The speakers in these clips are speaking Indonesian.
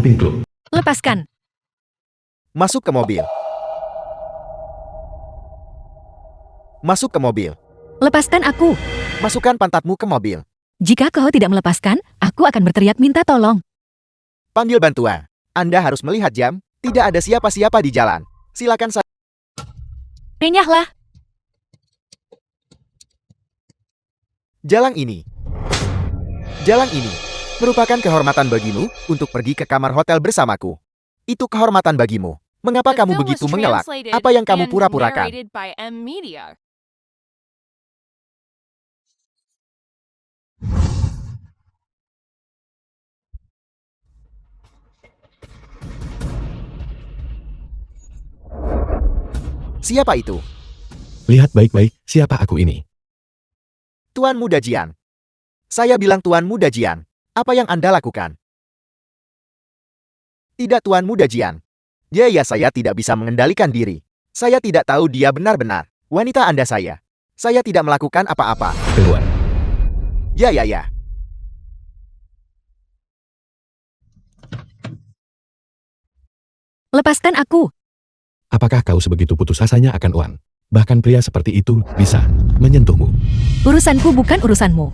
Sleeping Club. Lepaskan. Masuk ke mobil. Masuk ke mobil. Lepaskan aku. Masukkan pantatmu ke mobil. Jika kau tidak melepaskan, aku akan berteriak minta tolong. Panggil bantuan. Anda harus melihat jam. Tidak ada siapa-siapa di jalan. Silakan saya. Renyahlah. Jalan ini merupakan kehormatan bagimu untuk pergi ke kamar hotel bersamaku. Itu kehormatan bagimu. Mengapa kamu begitu mengelak? Apa yang kamu pura-purakan? Siapa itu? Lihat baik-baik siapa aku ini. Tuan Muda Jian. Saya bilang Tuan Muda Jian. Apa yang Anda lakukan? Tidak Tuan Muda Jian. Ya saya tidak bisa mengendalikan diri. Saya tidak tahu dia benar-benar. Wanita Anda saya. Saya tidak melakukan apa-apa. Keluar. Ya. Lepaskan aku. Apakah kau sebegitu putus asanya akan Wan? Bahkan pria seperti itu bisa menyentuhmu. Urusanku bukan urusanmu.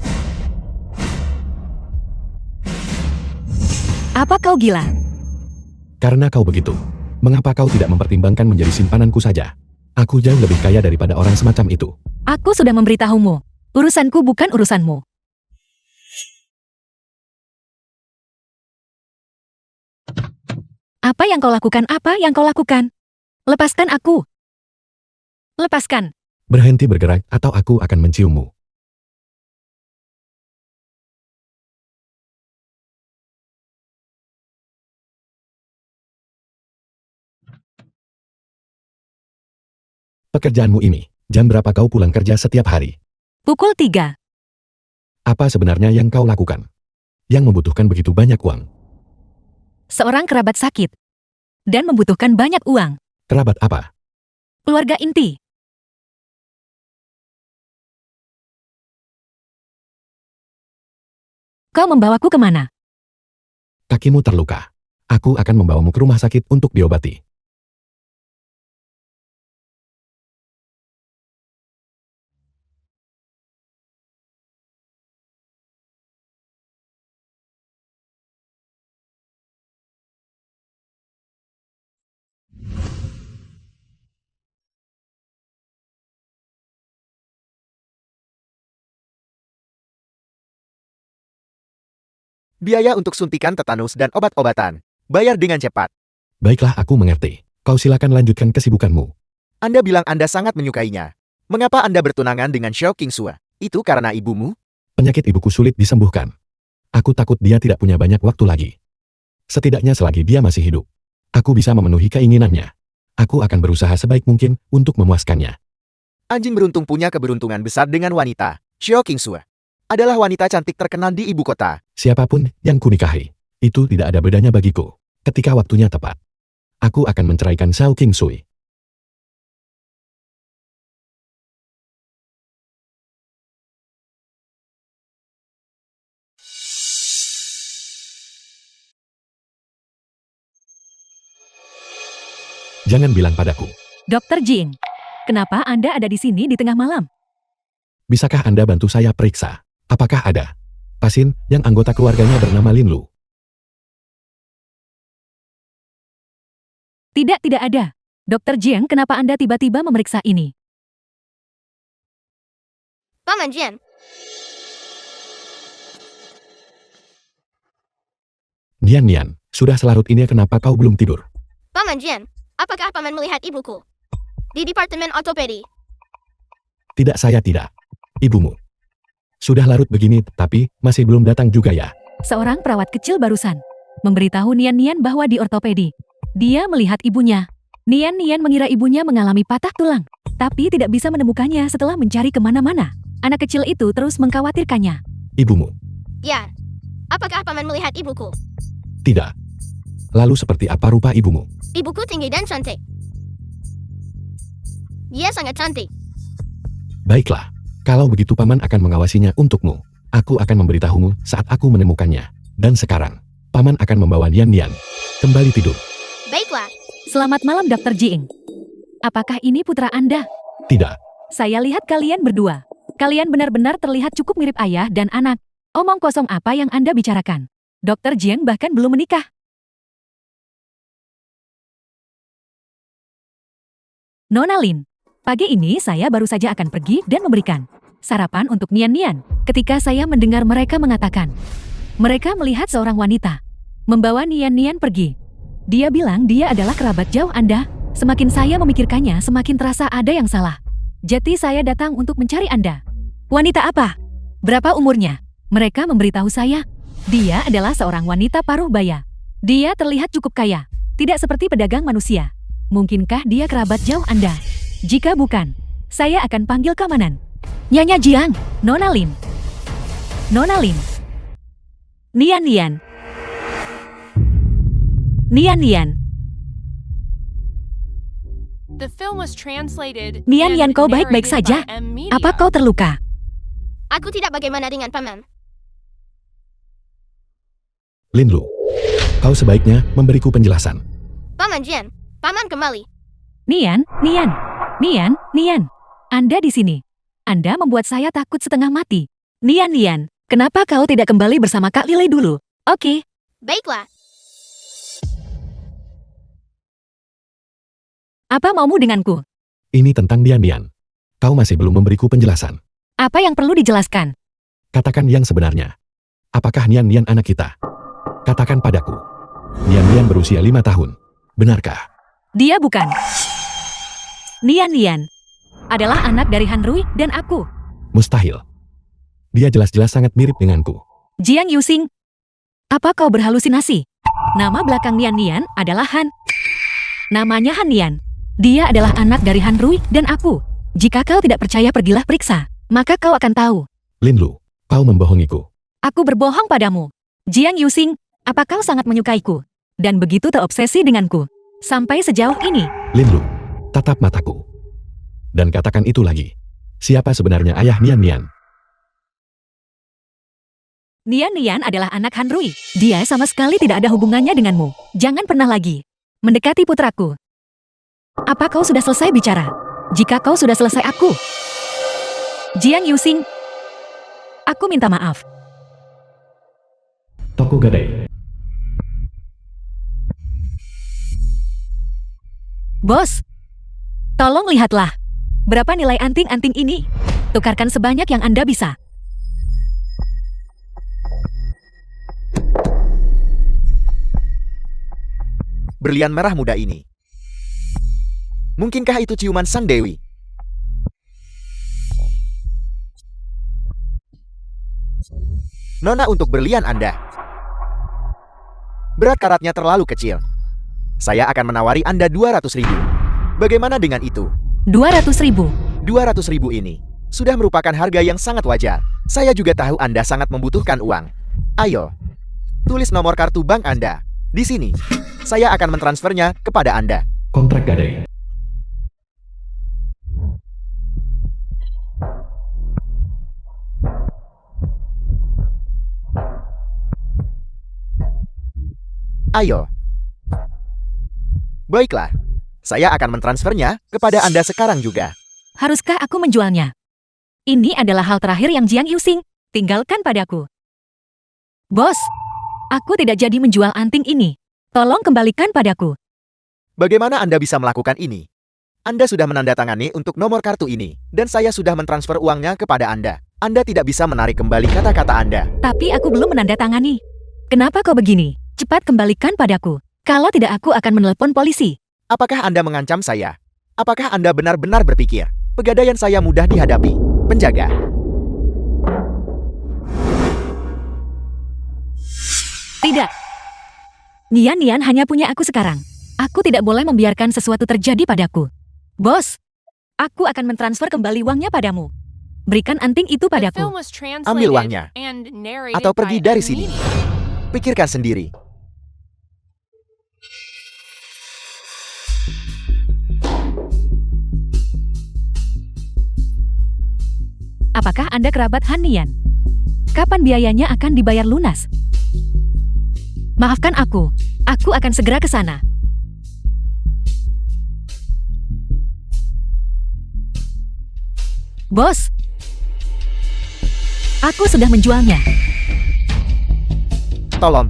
Apa kau gila? Karena kau begitu, mengapa kau tidak mempertimbangkan menjadi simpananku saja? Aku jauh lebih kaya daripada orang semacam itu. Aku sudah memberitahumu. Urusanku bukan urusanmu. Apa yang kau lakukan? Apa yang kau lakukan? Lepaskan aku. Lepaskan. Berhenti bergerak atau aku akan menciummu. Pekerjaanmu ini, jam berapa kau pulang kerja setiap hari? Pukul 3. Apa sebenarnya yang kau lakukan? Yang membutuhkan begitu banyak uang. Seorang kerabat sakit. Dan membutuhkan banyak uang. Kerabat apa? Keluarga inti. Kau membawaku kemana? Kakimu terluka. Aku akan membawamu ke rumah sakit untuk diobati. Biaya untuk suntikan tetanus dan obat-obatan. Bayar dengan cepat. Baiklah, aku mengerti. Kau silakan lanjutkan kesibukanmu. Anda bilang Anda sangat menyukainya. Mengapa Anda bertunangan dengan Xiao Qingsue? Itu karena ibumu? Penyakit ibuku sulit disembuhkan. Aku takut dia tidak punya banyak waktu lagi. Setidaknya selagi dia masih hidup, aku bisa memenuhi keinginannya. Aku akan berusaha sebaik mungkin untuk memuaskannya. Anjing beruntung punya keberuntungan besar dengan wanita. Xiao Qingsue adalah wanita cantik terkenal di ibu kota. Siapapun yang kunikahi, itu tidak ada bedanya bagiku. Ketika waktunya tepat, aku akan menceraikan Xiao Qingsue. Jangan bilang padaku. Dr. Jing, kenapa Anda ada di sini di tengah malam? Bisakah Anda bantu saya periksa? Apakah ada pasien yang anggota keluarganya bernama Lin Lu? Tidak ada. Dr. Jiang, kenapa Anda tiba-tiba memeriksa ini? Paman Jian, Nian, sudah selarut ini kenapa kau belum tidur? Paman Jian, apakah Paman melihat ibuku? Di Departemen Ortopedi. Tidak, saya tidak. Ibumu. Sudah larut begini, tapi masih belum datang juga ya. Seorang perawat kecil barusan memberitahu Nian bahwa di ortopedi. Dia melihat ibunya. Nian mengira ibunya mengalami patah tulang, tapi tidak bisa menemukannya setelah mencari kemana-mana. Anak kecil itu terus mengkhawatirkannya. Ibumu. Ya, apakah Paman melihat ibuku? Tidak. Lalu seperti apa rupa ibumu? Ibuku tinggi dan cantik. Dia sangat cantik. Baiklah. Kalau begitu Paman akan mengawasinya untukmu. Aku akan memberitahumu saat aku menemukannya. Dan sekarang, Paman akan membawa Nian. Kembali tidur. Baiklah. Selamat malam, Dr. Jing. Apakah ini putra Anda? Tidak. Saya lihat kalian berdua. Kalian benar-benar terlihat cukup mirip ayah dan anak. Omong kosong apa yang Anda bicarakan? Dr. Jiang bahkan belum menikah. Nona Lin, pagi ini saya baru saja akan pergi dan memberikan sarapan untuk Nian Nian. Ketika saya mendengar mereka mengatakan, mereka melihat seorang wanita membawa Nian Nian pergi. Dia bilang dia adalah kerabat jauh Anda. Semakin saya memikirkannya, semakin terasa ada yang salah. Jadi saya datang untuk mencari Anda. Wanita apa? Berapa umurnya? Mereka memberitahu saya, dia adalah seorang wanita paruh baya. Dia terlihat cukup kaya, tidak seperti pedagang manusia. Mungkinkah dia kerabat jauh Anda? Jika bukan, saya akan panggil keamanan. Nyonya Jiang, Nona Lin. Nona Lin. Nian Nian. Nian Nian. The film was translated Nian Nian, and kau baik-baik narrated saja? by M Media. Apa kau terluka? Aku tidak bagaimana dengan paman. Lin Lu, kau sebaiknya memberiku penjelasan. Paman Jian, paman kembali. Nian, Nian, Nian, Nian. Anda di sini. Anda membuat saya takut setengah mati. Nian, Nian, kenapa kau tidak kembali bersama Kak Lily dulu? Oke. Baiklah. Apa maumu denganku? Ini tentang Nian Nian. Kau masih belum memberiku penjelasan. Apa yang perlu dijelaskan? Katakan yang sebenarnya. Apakah Nian Nian anak kita? Katakan padaku. Nian Nian berusia 5 tahun. Benarkah? Dia bukan. Nian Nian adalah anak dari Han Rui dan aku. Mustahil. Dia jelas-jelas sangat mirip denganku. Jiang Yuxing. Apa kau berhalusinasi? Nama belakang Nian Nian adalah Han. Namanya Han Nian. Dia adalah anak dari Han Rui dan aku. Jika kau tidak percaya, pergilah periksa. Maka kau akan tahu. Lin Lu, kau membohongiku. Aku berbohong padamu. Jiang Yuxing, apa kau sangat menyukaiku? Dan begitu terobsesi denganku. Sampai sejauh ini. Lin Lu, tatap mataku. Dan katakan itu lagi. Siapa sebenarnya ayah Nian Nian? Nian Nian adalah anak Han Rui. Dia sama sekali tidak ada hubungannya denganmu. Jangan pernah lagi mendekati putraku. Apa kau sudah selesai bicara? Jika kau sudah selesai, aku. Jiang Yuxing, aku minta maaf. Toko Gadai. Bos, tolong lihatlah. Berapa nilai anting-anting ini? Tukarkan sebanyak yang Anda bisa. Berlian merah muda ini. Mungkinkah itu ciuman sang dewi? Nona, untuk berlian Anda. Berat karatnya terlalu kecil. Saya akan menawari Anda 200.000. Bagaimana dengan itu? 200.000. 200.000 ini sudah merupakan harga yang sangat wajar. Saya juga tahu Anda sangat membutuhkan uang. Ayo, tulis nomor kartu bank Anda. Di sini, saya akan mentransfernya kepada Anda. Kontrak gadai. Ayo. Baiklah, saya akan mentransfernya kepada Anda sekarang juga. Haruskah aku menjualnya? Ini adalah hal terakhir yang Jiang Yuxing tinggalkan padaku. Bos, aku tidak jadi menjual anting ini. Tolong kembalikan padaku. Bagaimana Anda bisa melakukan ini? Anda sudah menandatangani untuk nomor kartu ini, dan saya sudah mentransfer uangnya kepada Anda. Anda tidak bisa menarik kembali kata-kata Anda. Tapi aku belum menandatangani. Kenapa kau begini? Cepat kembalikan padaku. Kalau tidak, aku akan menelepon polisi. Apakah Anda mengancam saya? Apakah Anda benar-benar berpikir pegadaian saya mudah dihadapi? Penjaga. Tidak. Nian Nian hanya punya aku sekarang. Aku tidak boleh membiarkan sesuatu terjadi padaku. Bos, aku akan mentransfer kembali uangnya padamu. Berikan anting itu The padaku. film was translated Ambil uangnya. and narrated Atau pergi by dari M sini. Media. Pikirkan sendiri. Apakah Anda kerabat Han Nian? Kapan biayanya akan dibayar lunas? Maafkan aku. Aku akan segera ke sana. Bos, aku sudah menjualnya. Tolong.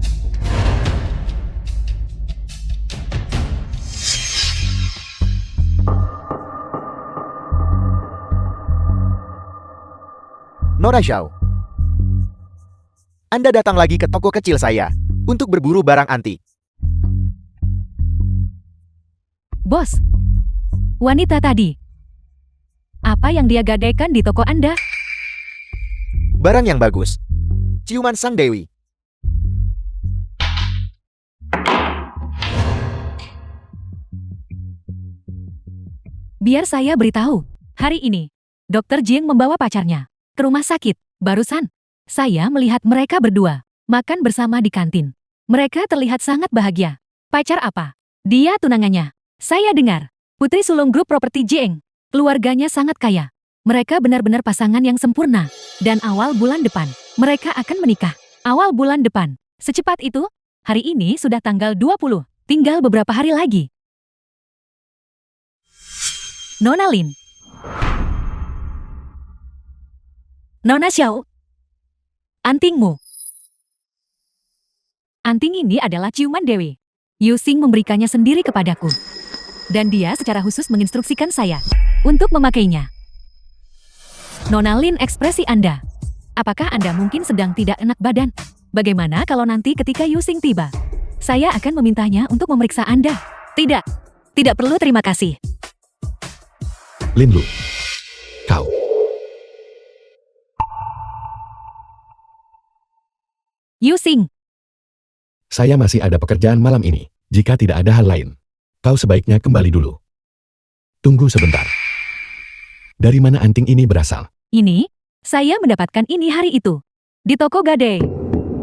Nona Xiao. Anda datang lagi ke toko kecil saya untuk berburu barang antik. Bos, wanita tadi. Apa yang dia gadaikan di toko Anda? Barang yang bagus. Ciuman Sang Dewi. Biar saya beritahu. Hari ini, Dr. Jing membawa pacarnya ke rumah sakit. Barusan, saya melihat mereka berdua makan bersama di kantin. Mereka terlihat sangat bahagia. Pacar apa? Dia tunangannya. Saya dengar, putri sulung grup properti Jing. Keluarganya sangat kaya. Mereka benar-benar pasangan yang sempurna. Dan awal bulan depan, mereka akan menikah. Awal bulan depan. Secepat itu, hari ini sudah tanggal 20. Tinggal beberapa hari lagi. Nona Lin. Nona Xiao. Antingmu. Anting ini adalah ciuman Dewi. Yu Xing memberikannya sendiri kepadaku. Dan dia secara khusus menginstruksikan saya untuk memakainya. Nona Lin, ekspresi Anda. Apakah Anda mungkin sedang tidak enak badan? Bagaimana kalau nanti ketika Yu Xing tiba? Saya akan memintanya untuk memeriksa Anda. Tidak. Tidak perlu, terima kasih. Lin Lu. Kau. Yu Xing. Saya masih ada pekerjaan malam ini. Jika tidak ada hal lain, kau sebaiknya kembali dulu. Tunggu sebentar. Dari mana anting ini berasal? Ini, saya mendapatkan ini hari itu. Di toko Gade.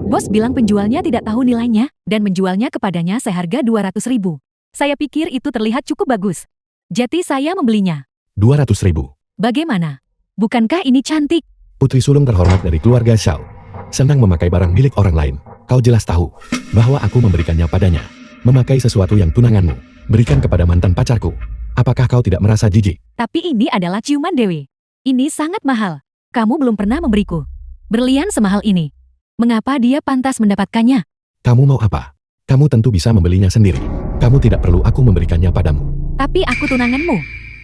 Bos bilang penjualnya tidak tahu nilainya dan menjualnya kepadanya seharga 200.000. Saya pikir itu terlihat cukup bagus. Jadi saya membelinya. 200.000. Bagaimana? Bukankah ini cantik? Putri sulung terhormat dari keluarga Xiao. Senang memakai barang milik orang lain. Kau jelas tahu bahwa aku memberikannya padanya. Memakai sesuatu yang tunanganmu berikan kepada mantan pacarku. Apakah kau tidak merasa jijik? Tapi ini adalah ciuman Dewi. Ini sangat mahal. Kamu belum pernah memberiku berlian semahal ini. Mengapa dia pantas mendapatkannya? Kamu mau apa? Kamu tentu bisa membelinya sendiri. Kamu tidak perlu aku memberikannya padamu. Tapi aku tunanganmu.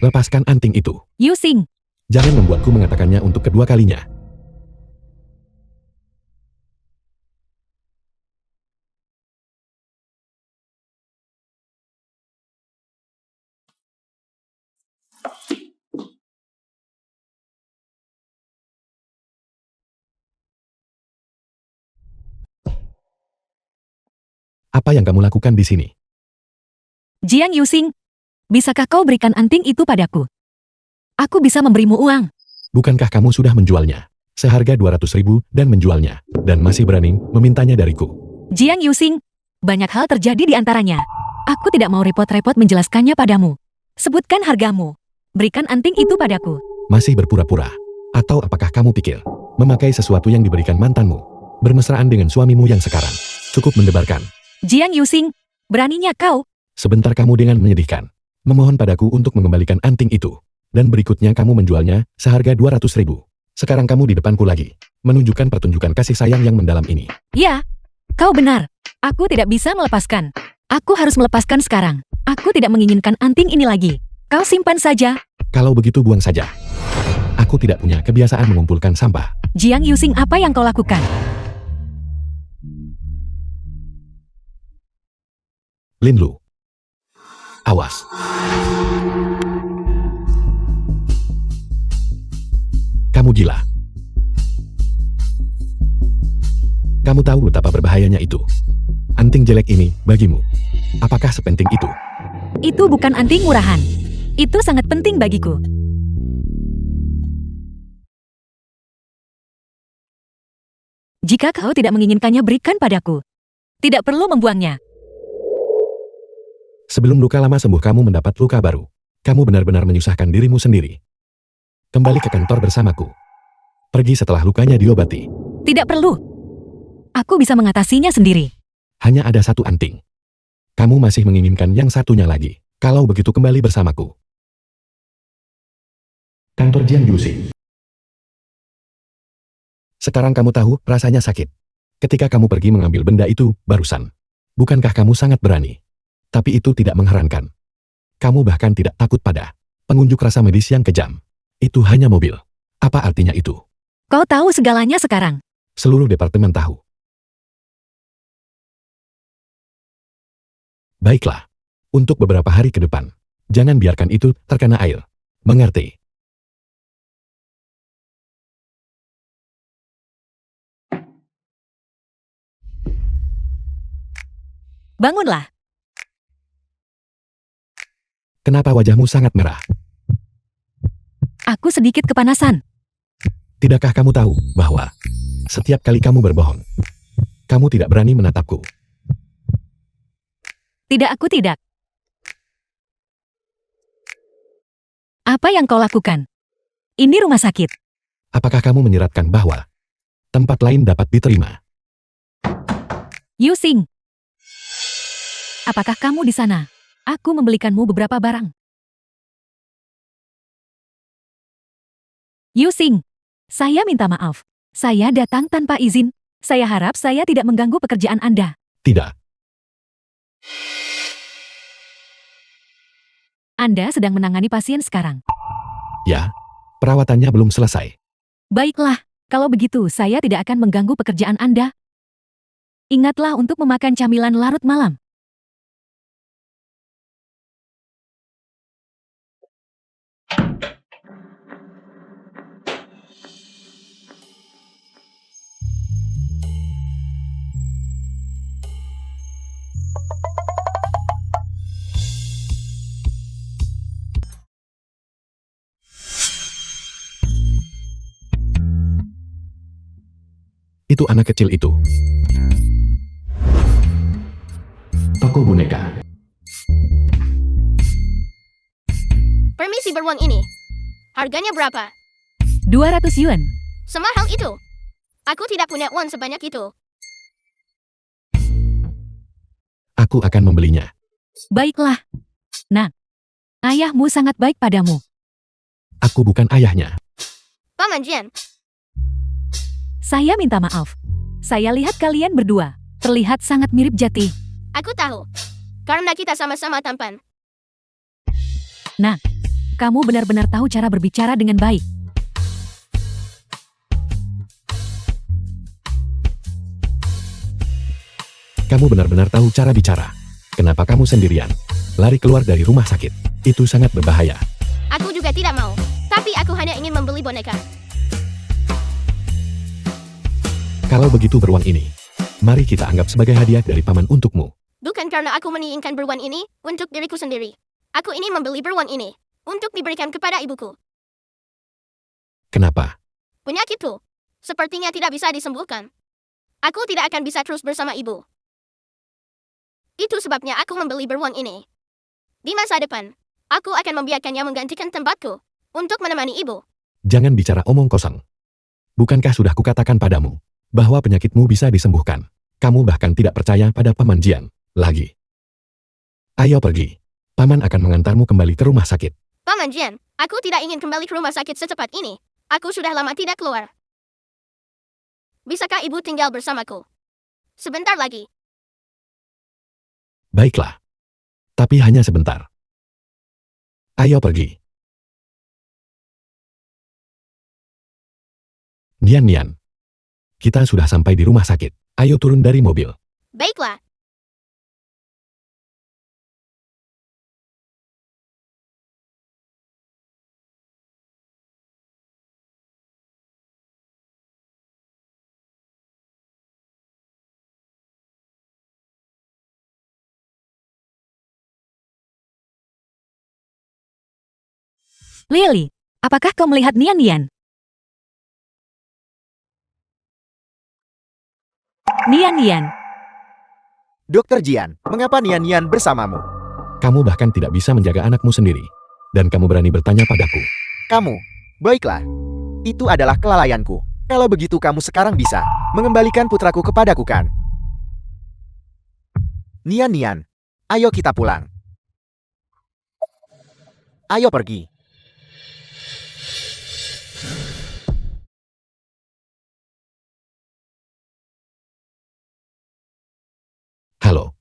Lepaskan anting itu. Yu Xing. Jangan membuatku mengatakannya untuk kedua kalinya. Apa yang kamu lakukan di sini? Jiang Yu Xing. Bisakah kau berikan anting itu padaku? Aku bisa memberimu uang. Bukankah kamu sudah menjualnya? Seharga 200.000 dan menjualnya. Dan masih berani memintanya dariku. Jiang Yu Xing. Banyak hal terjadi di antaranya. Aku tidak mau repot-repot menjelaskannya padamu. Sebutkan hargamu. Berikan anting itu padaku. Masih berpura-pura? Atau apakah kamu pikir memakai sesuatu yang diberikan mantanmu, bermesraan dengan suamimu yang sekarang, cukup mendebarkan? Jiang Yu Xing. Beraninya kau. Sebentar kamu dengan menyedihkan. Memohon padaku untuk mengembalikan anting itu. Dan berikutnya kamu menjualnya seharga 200.000. Sekarang kamu di depanku lagi. Menunjukkan pertunjukan kasih sayang yang mendalam ini. Ya, kau benar. Aku tidak bisa melepaskan. Aku harus melepaskan sekarang. Aku tidak menginginkan anting ini lagi. Kau simpan saja. Kalau begitu buang saja. Aku tidak punya kebiasaan mengumpulkan sampah. Jiang Yu Xing, apa yang kau lakukan? Lin Lu. Awas. Kamu gila. Kamu tahu betapa berbahayanya itu. Anting jelek ini bagimu. Apakah sepenting itu? Itu bukan anting murahan. Itu sangat penting bagiku. Jika kau tidak menginginkannya, berikan padaku. Tidak perlu membuangnya. Sebelum luka lama sembuh kamu mendapat luka baru. Kamu benar-benar menyusahkan dirimu sendiri. Kembali ke kantor bersamaku. Pergi setelah lukanya diobati. Tidak perlu. Aku bisa mengatasinya sendiri. Hanya ada satu anting. Kamu masih menginginkan yang satunya lagi. Kalau begitu kembali bersamaku. Kantor Jian Yuxing. Sekarang kamu tahu rasanya sakit. Ketika kamu pergi mengambil benda itu barusan. Bukankah kamu sangat berani? Tapi itu tidak mengherankan. Kamu bahkan tidak takut pada pengunjuk rasa medis yang kejam. Itu hanya mobil. Apa artinya itu? Kau tahu segalanya sekarang. Seluruh departemen tahu. Baiklah. Untuk beberapa hari ke depan, jangan biarkan itu terkena air. Mengerti? Bangunlah. Kenapa wajahmu sangat merah? Aku sedikit kepanasan. Tidakkah kamu tahu bahwa setiap kali kamu berbohong, kamu tidak berani menatapku? Tidak, aku tidak. Apa yang kau lakukan? Ini rumah sakit. Apakah kamu menyiratkan bahwa tempat lain dapat diterima? Yuxing. Apakah kamu di sana? Aku membelikanmu beberapa barang. Yuxing. Saya minta maaf. Saya datang tanpa izin. Saya harap saya tidak mengganggu pekerjaan Anda. Tidak. Anda sedang menangani pasien sekarang. Ya, perawatannya belum selesai. Baiklah, kalau begitu saya tidak akan mengganggu pekerjaan Anda. Ingatlah untuk memakan camilan larut malam. Itu anak kecil itu. Toko boneka. Permisi beruang ini. Harganya berapa? 200 yuan. Semahal itu. Aku tidak punya uang sebanyak itu. Aku akan membelinya. Baiklah. Nah, ayahmu sangat baik padamu. Aku bukan ayahnya. Paman Jian, Saya minta maaf. Saya lihat kalian berdua terlihat sangat mirip Jati. aku tahu. Karena kita sama-sama tampan. Kamu benar-benar tahu cara berbicara dengan baik. Kamu benar-benar tahu cara bicara. Kenapa kamu sendirian? Lari keluar dari rumah sakit. Itu sangat berbahaya. Aku juga tidak mau. Tapi aku hanya ingin membeli boneka. Kalau begitu beruang ini, mari kita anggap sebagai hadiah dari paman untukmu. Bukan karena aku menginginkan beruang ini untuk diriku sendiri. Aku ini membeli beruang ini untuk diberikan kepada ibuku. Kenapa? Penyakitku sepertinya tidak bisa disembuhkan. Aku tidak akan bisa terus bersama ibu. Itu sebabnya aku membeli beruang ini. Di masa depan, aku akan membiarkannya menggantikan tempatku untuk menemani ibu. Jangan bicara omong kosong. Bukankah sudah kukatakan padamu bahwa penyakitmu bisa disembuhkan? Kamu bahkan tidak percaya pada Paman Jian lagi. Ayo pergi. Paman akan mengantarmu kembali ke rumah sakit. Paman Jian, aku tidak ingin kembali ke rumah sakit secepat ini. Aku sudah lama tidak keluar. Bisakah ibu tinggal bersamaku? Sebentar lagi. Baiklah. Tapi hanya sebentar. Ayo pergi. Nian. Kita sudah sampai di rumah sakit. Ayo turun dari mobil. Baiklah. Lily, apakah kau melihat Nian? Nian. Dokter Jian, mengapa Nian bersamamu? Kamu bahkan tidak bisa menjaga anakmu sendiri. Dan kamu berani bertanya padaku. Kamu, baiklah. Itu adalah kelalaianku. Kalau begitu kamu sekarang bisa mengembalikan putraku kepadaku kan? Nian, Ayo kita pulang. Ayo pergi. Halo,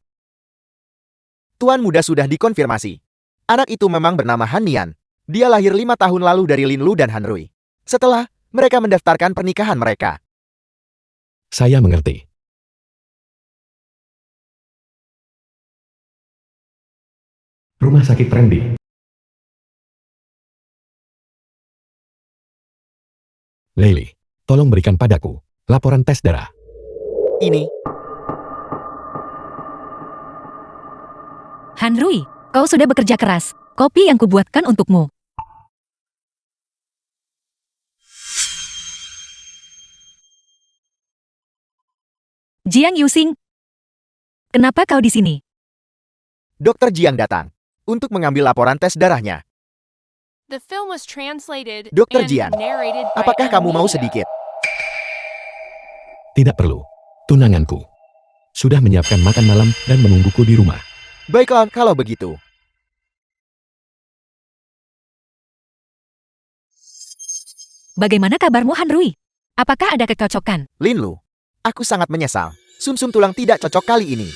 Tuan muda sudah dikonfirmasi. Anak itu memang bernama Han Nian. Dia lahir 5 tahun lalu dari Lin Lu dan Han Rui. Setelah, mereka mendaftarkan pernikahan mereka. saya mengerti. Rumah sakit Trendy. Leili, tolong berikan padaku laporan tes darah. Ini, Han Rui, kau sudah bekerja keras. Kopi yang kubuatkan untukmu. Jiang Yusing, kenapa kau di sini? Dokter Jiang datang untuk mengambil laporan tes darahnya. The film was translated Dr. and Jian, narrated by Apakah kamu mau Amelia. sedikit? Tidak perlu. Tunanganku sudah menyiapkan makan malam dan menungguku di rumah. Baiklah, kalau begitu. Bagaimana kabarmu Han Rui? Apakah ada kecocokan? Lin Lu, aku sangat menyesal. Sumsum tulang tidak cocok kali ini.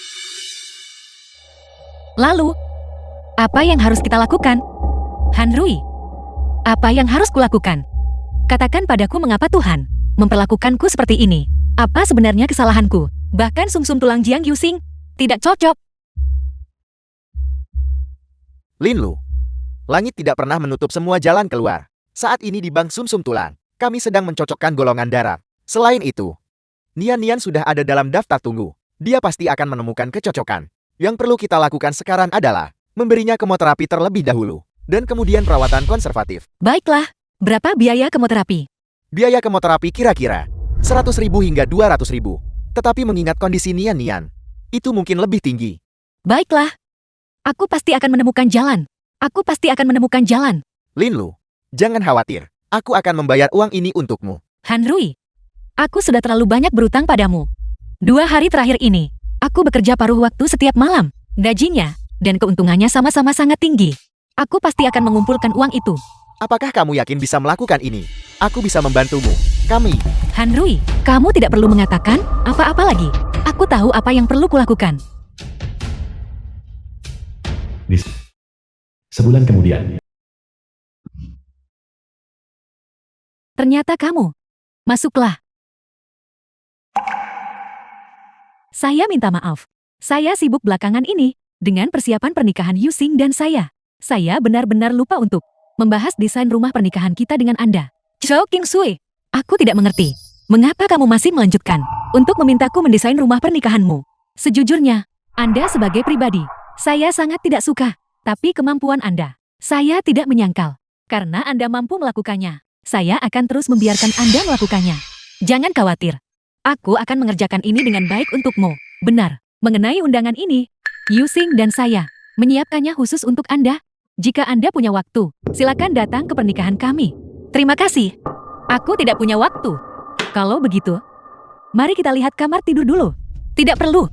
Lalu, apa yang harus kita lakukan? Han Rui, apa yang harus kulakukan? Katakan padaku mengapa Tuhan memperlakukanku seperti ini. Apa sebenarnya kesalahanku? Bahkan sumsum tulang Jiang Yusing tidak cocok. Lin Lu, langit tidak pernah menutup semua jalan keluar. Saat ini di bank sumsum tulang, kami sedang mencocokkan golongan darah. Selain itu, Nian sudah ada dalam daftar tunggu. Dia pasti akan menemukan kecocokan. Yang perlu kita lakukan sekarang adalah memberinya kemoterapi terlebih dahulu, dan kemudian perawatan konservatif. Baiklah, berapa biaya kemoterapi? Biaya kemoterapi kira-kira 100.000 hingga 200.000. Tetapi mengingat kondisi Nian, itu mungkin lebih tinggi. Baiklah, aku pasti akan menemukan jalan. Aku pasti akan menemukan jalan. Lin Lu, jangan khawatir. Aku akan membayar uang ini untukmu. Han Rui, aku sudah terlalu banyak berutang padamu. 2 hari terakhir ini, aku bekerja paruh waktu setiap malam. Gajinya dan keuntungannya sama-sama sangat tinggi. Aku pasti akan mengumpulkan uang itu. Apakah kamu yakin bisa melakukan ini? Aku bisa membantumu. Kami. Han Rui, kamu tidak perlu mengatakan apa-apa lagi. Aku tahu apa yang perlu kulakukan. Sebulan kemudian, Ternyata kamu. Masuklah. Saya minta maaf. Saya sibuk belakangan ini dengan persiapan pernikahan Yusing dan saya. Saya benar-benar lupa untuk membahas desain rumah pernikahan kita dengan Anda. Chow King Sui, aku tidak mengerti. Mengapa kamu masih melanjutkan untuk memintaku mendesain rumah pernikahanmu? Sejujurnya, Anda sebagai pribadi, saya sangat tidak suka. Tapi kemampuan Anda, saya tidak menyangkal. Karena Anda mampu melakukannya, saya akan terus membiarkan Anda melakukannya. Jangan khawatir. Aku akan mengerjakan ini dengan baik untukmu. Benar, mengenai undangan ini, Yusing dan saya menyiapkannya khusus untuk Anda. Jika Anda punya waktu, silakan datang ke pernikahan kami. Terima kasih. Aku tidak punya waktu. Kalau begitu, mari kita lihat kamar tidur dulu. Tidak perlu.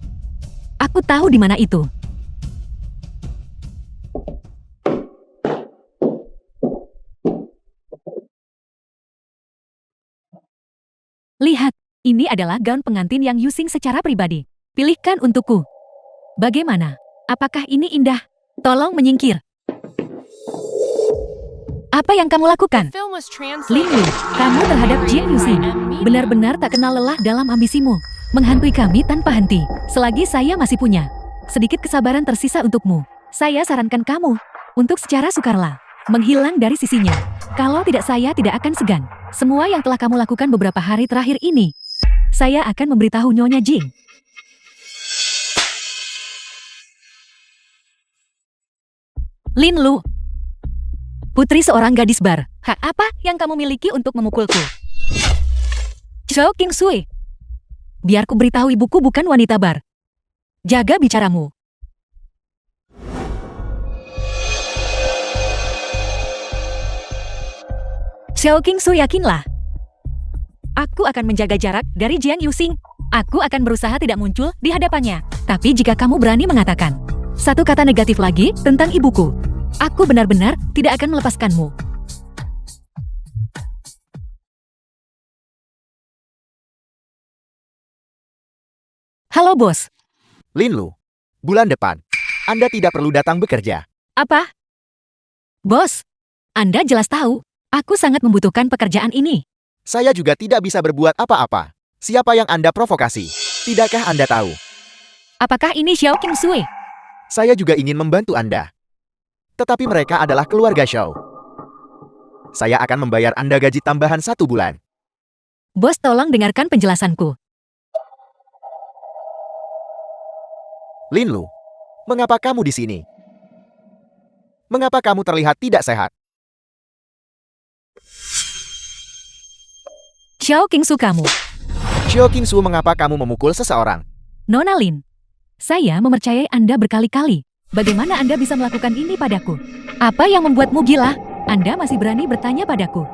Aku tahu di mana itu. Lihat, ini adalah gaun pengantin yang Yusing secara pribadi. Pilihkan untukku. Bagaimana? Apakah ini indah? Tolong menyingkir. Apa yang kamu lakukan? The film was Lin translated Lu, kamu terhadap Jiang Yusing benar-benar tak kenal lelah dalam ambisimu. Menghantui kami tanpa henti. Selagi saya masih punya sedikit kesabaran tersisa untukmu, saya sarankan kamu untuk secara sukarela menghilang dari sisinya. Kalau tidak, saya tidak akan segan. Semua yang telah kamu lakukan beberapa hari terakhir ini, saya akan memberitahu Nyonya Jing. Lin Lu, putri seorang gadis bar. Hak apa yang kamu miliki untuk memukulku? Chow King Sui, biar ku beritahu ibuku bukan wanita bar. Jaga bicaramu. Chow King Sui, yakinlah. Aku akan menjaga jarak dari Jiang Yusing. Aku akan berusaha tidak muncul di hadapannya. Tapi jika kamu berani mengatakan Satu kata negatif lagi tentang ibuku. Aku benar-benar tidak akan melepaskanmu. Halo bos. Lin Lu, bulan depan, Anda tidak perlu datang bekerja. Apa? Bos, Anda jelas tahu, aku sangat membutuhkan pekerjaan ini. Saya juga tidak bisa berbuat apa-apa. Siapa yang Anda provokasi? Tidakkah Anda tahu? Apakah ini Xiao King Sui? Saya juga ingin membantu Anda. Tetapi mereka adalah keluarga Xiao. Saya akan membayar Anda gaji tambahan 1 bulan. Bos, tolong dengarkan penjelasanku. Lin Lu, mengapa kamu di sini? Mengapa kamu terlihat tidak sehat? Xiao King Su kamu. Xiao King Su, mengapa kamu memukul seseorang? Nona Lin, saya mempercayai Anda berkali-kali. Bagaimana Anda bisa melakukan ini padaku? Apa yang membuatmu gila? Anda masih berani bertanya padaku.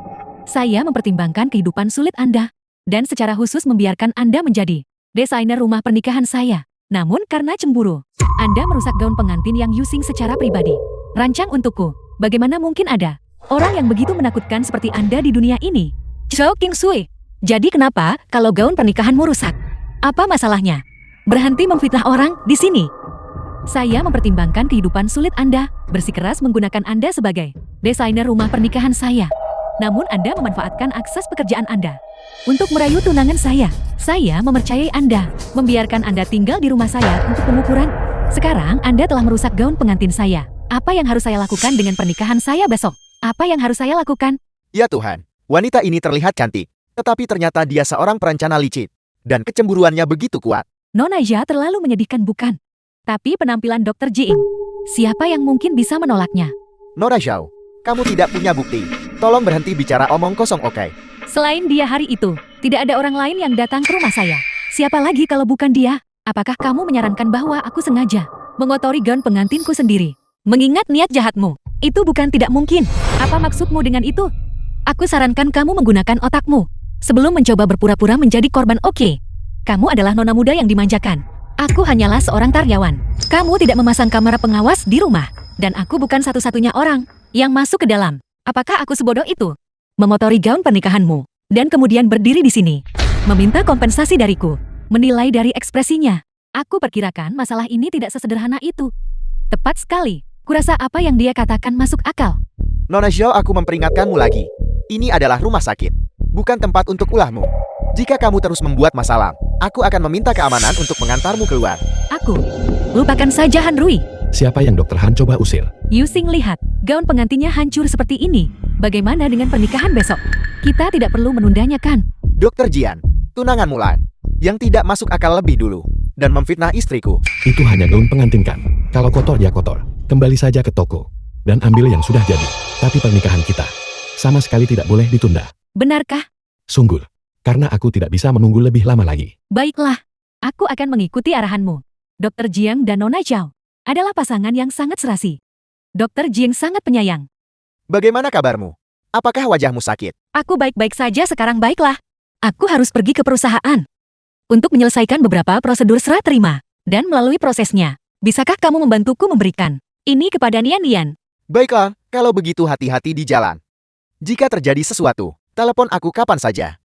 Saya mempertimbangkan kehidupan sulit Anda, dan secara khusus membiarkan Anda menjadi desainer rumah pernikahan saya. Namun karena cemburu, Anda merusak gaun pengantin yang Yusing secara pribadi. Rancang untukku, bagaimana mungkin ada orang yang begitu menakutkan seperti Anda di dunia ini? Xiao King Sui, jadi kenapa kalau gaun pernikahanmu rusak? Apa masalahnya? Berhenti memfitnah orang di sini. Saya mempertimbangkan kehidupan sulit Anda, bersikeras menggunakan Anda sebagai desainer rumah pernikahan saya. Namun Anda memanfaatkan akses pekerjaan Anda untuk merayu tunangan saya. Saya mempercayai Anda, membiarkan Anda tinggal di rumah saya untuk pengukuran. Sekarang Anda telah merusak gaun pengantin saya. Apa yang harus saya lakukan dengan pernikahan saya besok? Apa yang harus saya lakukan? Ya Tuhan, wanita ini terlihat cantik. Tetapi ternyata dia seorang perencana licik. Dan kecemburuannya begitu kuat. Nona Ja terlalu menyedihkan bukan? Tapi penampilan Dr. Jing, siapa yang mungkin bisa menolaknya? Nora Zhao, kamu tidak punya bukti. Tolong berhenti bicara omong kosong, oke? Selain dia hari itu, tidak ada orang lain yang datang ke rumah saya. Siapa lagi kalau bukan dia? Apakah kamu menyarankan bahwa aku sengaja mengotori gaun pengantinku sendiri? Mengingat niat jahatmu, itu bukan tidak mungkin. Apa maksudmu dengan itu? Aku sarankan kamu menggunakan otakmu sebelum mencoba berpura-pura menjadi korban, oke? Kamu adalah nona muda yang dimanjakan. Aku hanyalah seorang karyawan. Kamu tidak memasang kamera pengawas di rumah. Dan aku bukan satu-satunya orang yang masuk ke dalam. Apakah aku sebodoh itu? Memotori gaun pernikahanmu, dan kemudian berdiri di sini, meminta kompensasi dariku. Menilai dari ekspresinya, aku perkirakan masalah ini tidak sesederhana itu. Tepat sekali. Kurasa apa yang dia katakan masuk akal. Nona Zhao, aku memperingatkanmu lagi. Ini adalah rumah sakit, bukan tempat untuk ulahmu. Jika kamu terus membuat masalah, aku akan meminta keamanan untuk mengantarmu keluar. Aku, lupakan saja Han Rui. Siapa yang Dr. Han coba usir? Yusing lihat, gaun pengantinnya hancur seperti ini. Bagaimana dengan pernikahan besok? Kita tidak perlu menundanya kan? Dr. Jian, tunangan Mulan, yang tidak masuk akal lebih dulu, dan memfitnah istriku. Itu hanya gaun pengantin kan? Kalau kotor ya kotor. Kembali saja ke toko dan ambil yang sudah jadi. Tapi pernikahan kita sama sekali tidak boleh ditunda. Benarkah? Sungguh, karena aku tidak bisa menunggu lebih lama lagi. Baiklah, aku akan mengikuti arahanmu. Dr. Jiang dan Nona Zhao adalah pasangan yang sangat serasi. Dr. Jiang sangat penyayang. Bagaimana kabarmu? Apakah wajahmu sakit? Aku baik-baik saja sekarang, baiklah. Aku harus pergi ke perusahaan untuk menyelesaikan beberapa prosedur serah terima. Dan melalui prosesnya, bisakah kamu membantuku memberikan ini kepada Nian Nian? Baiklah, kalau begitu hati-hati di jalan. Jika terjadi sesuatu, telepon aku kapan saja.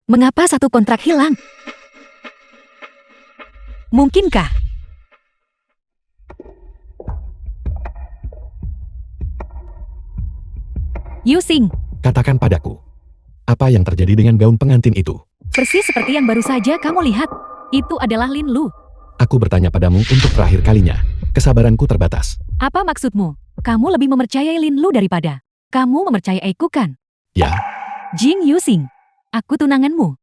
Mengapa satu kontrak hilang? Mungkinkah? Yusing, Katakan padaku, apa yang terjadi dengan gaun pengantin itu? persis seperti yang baru saja kamu lihat. Itu adalah Lin Lu. Aku bertanya padamu untuk terakhir kalinya. Kesabaranku terbatas. Apa maksudmu? Kamu lebih mempercayai Lin Lu daripada kamu mempercayaiku kan? Ya, Jing Yusing, aku tunanganmu.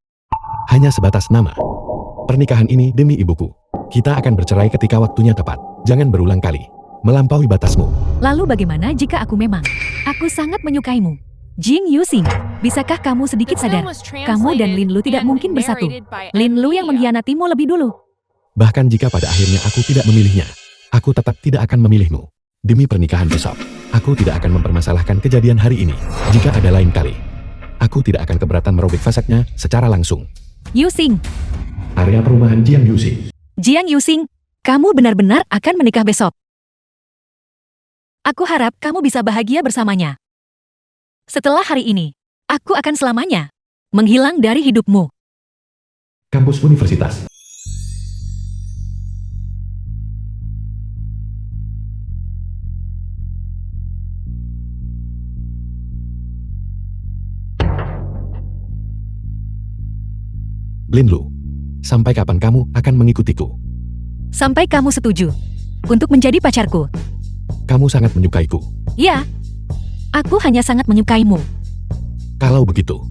hanya sebatas nama. Pernikahan ini demi ibuku. Kita akan bercerai ketika waktunya tepat. Jangan berulang kali melampaui batasmu. Lalu bagaimana jika aku memang? Aku sangat menyukaimu. Jing Yusing, bisakah kamu sedikit The sadar? film was Kamu dan translated Lin Lu tidak and mungkin bersatu. narrated by Lin Lu yang Media. mengkhianatimu lebih dulu. Bahkan jika pada akhirnya aku tidak memilihnya, aku tetap tidak akan memilihmu. Demi pernikahan besok, aku tidak akan mempermasalahkan kejadian hari ini. Jika ada lain kali, aku tidak akan keberatan merobek fasadnya secara langsung. Yusing, Area perumahan Jiang Yuxing. Jiang Yusing, kamu benar-benar akan menikah besok. Aku harap kamu bisa bahagia bersamanya. Setelah hari ini, aku akan selamanya menghilang dari hidupmu. Kampus Universitas. Linlu, sampai kapan kamu akan mengikutiku? Sampai kamu setuju untuk menjadi pacarku. Kamu sangat menyukaiku. Ya, aku hanya sangat menyukaimu. Kalau begitu,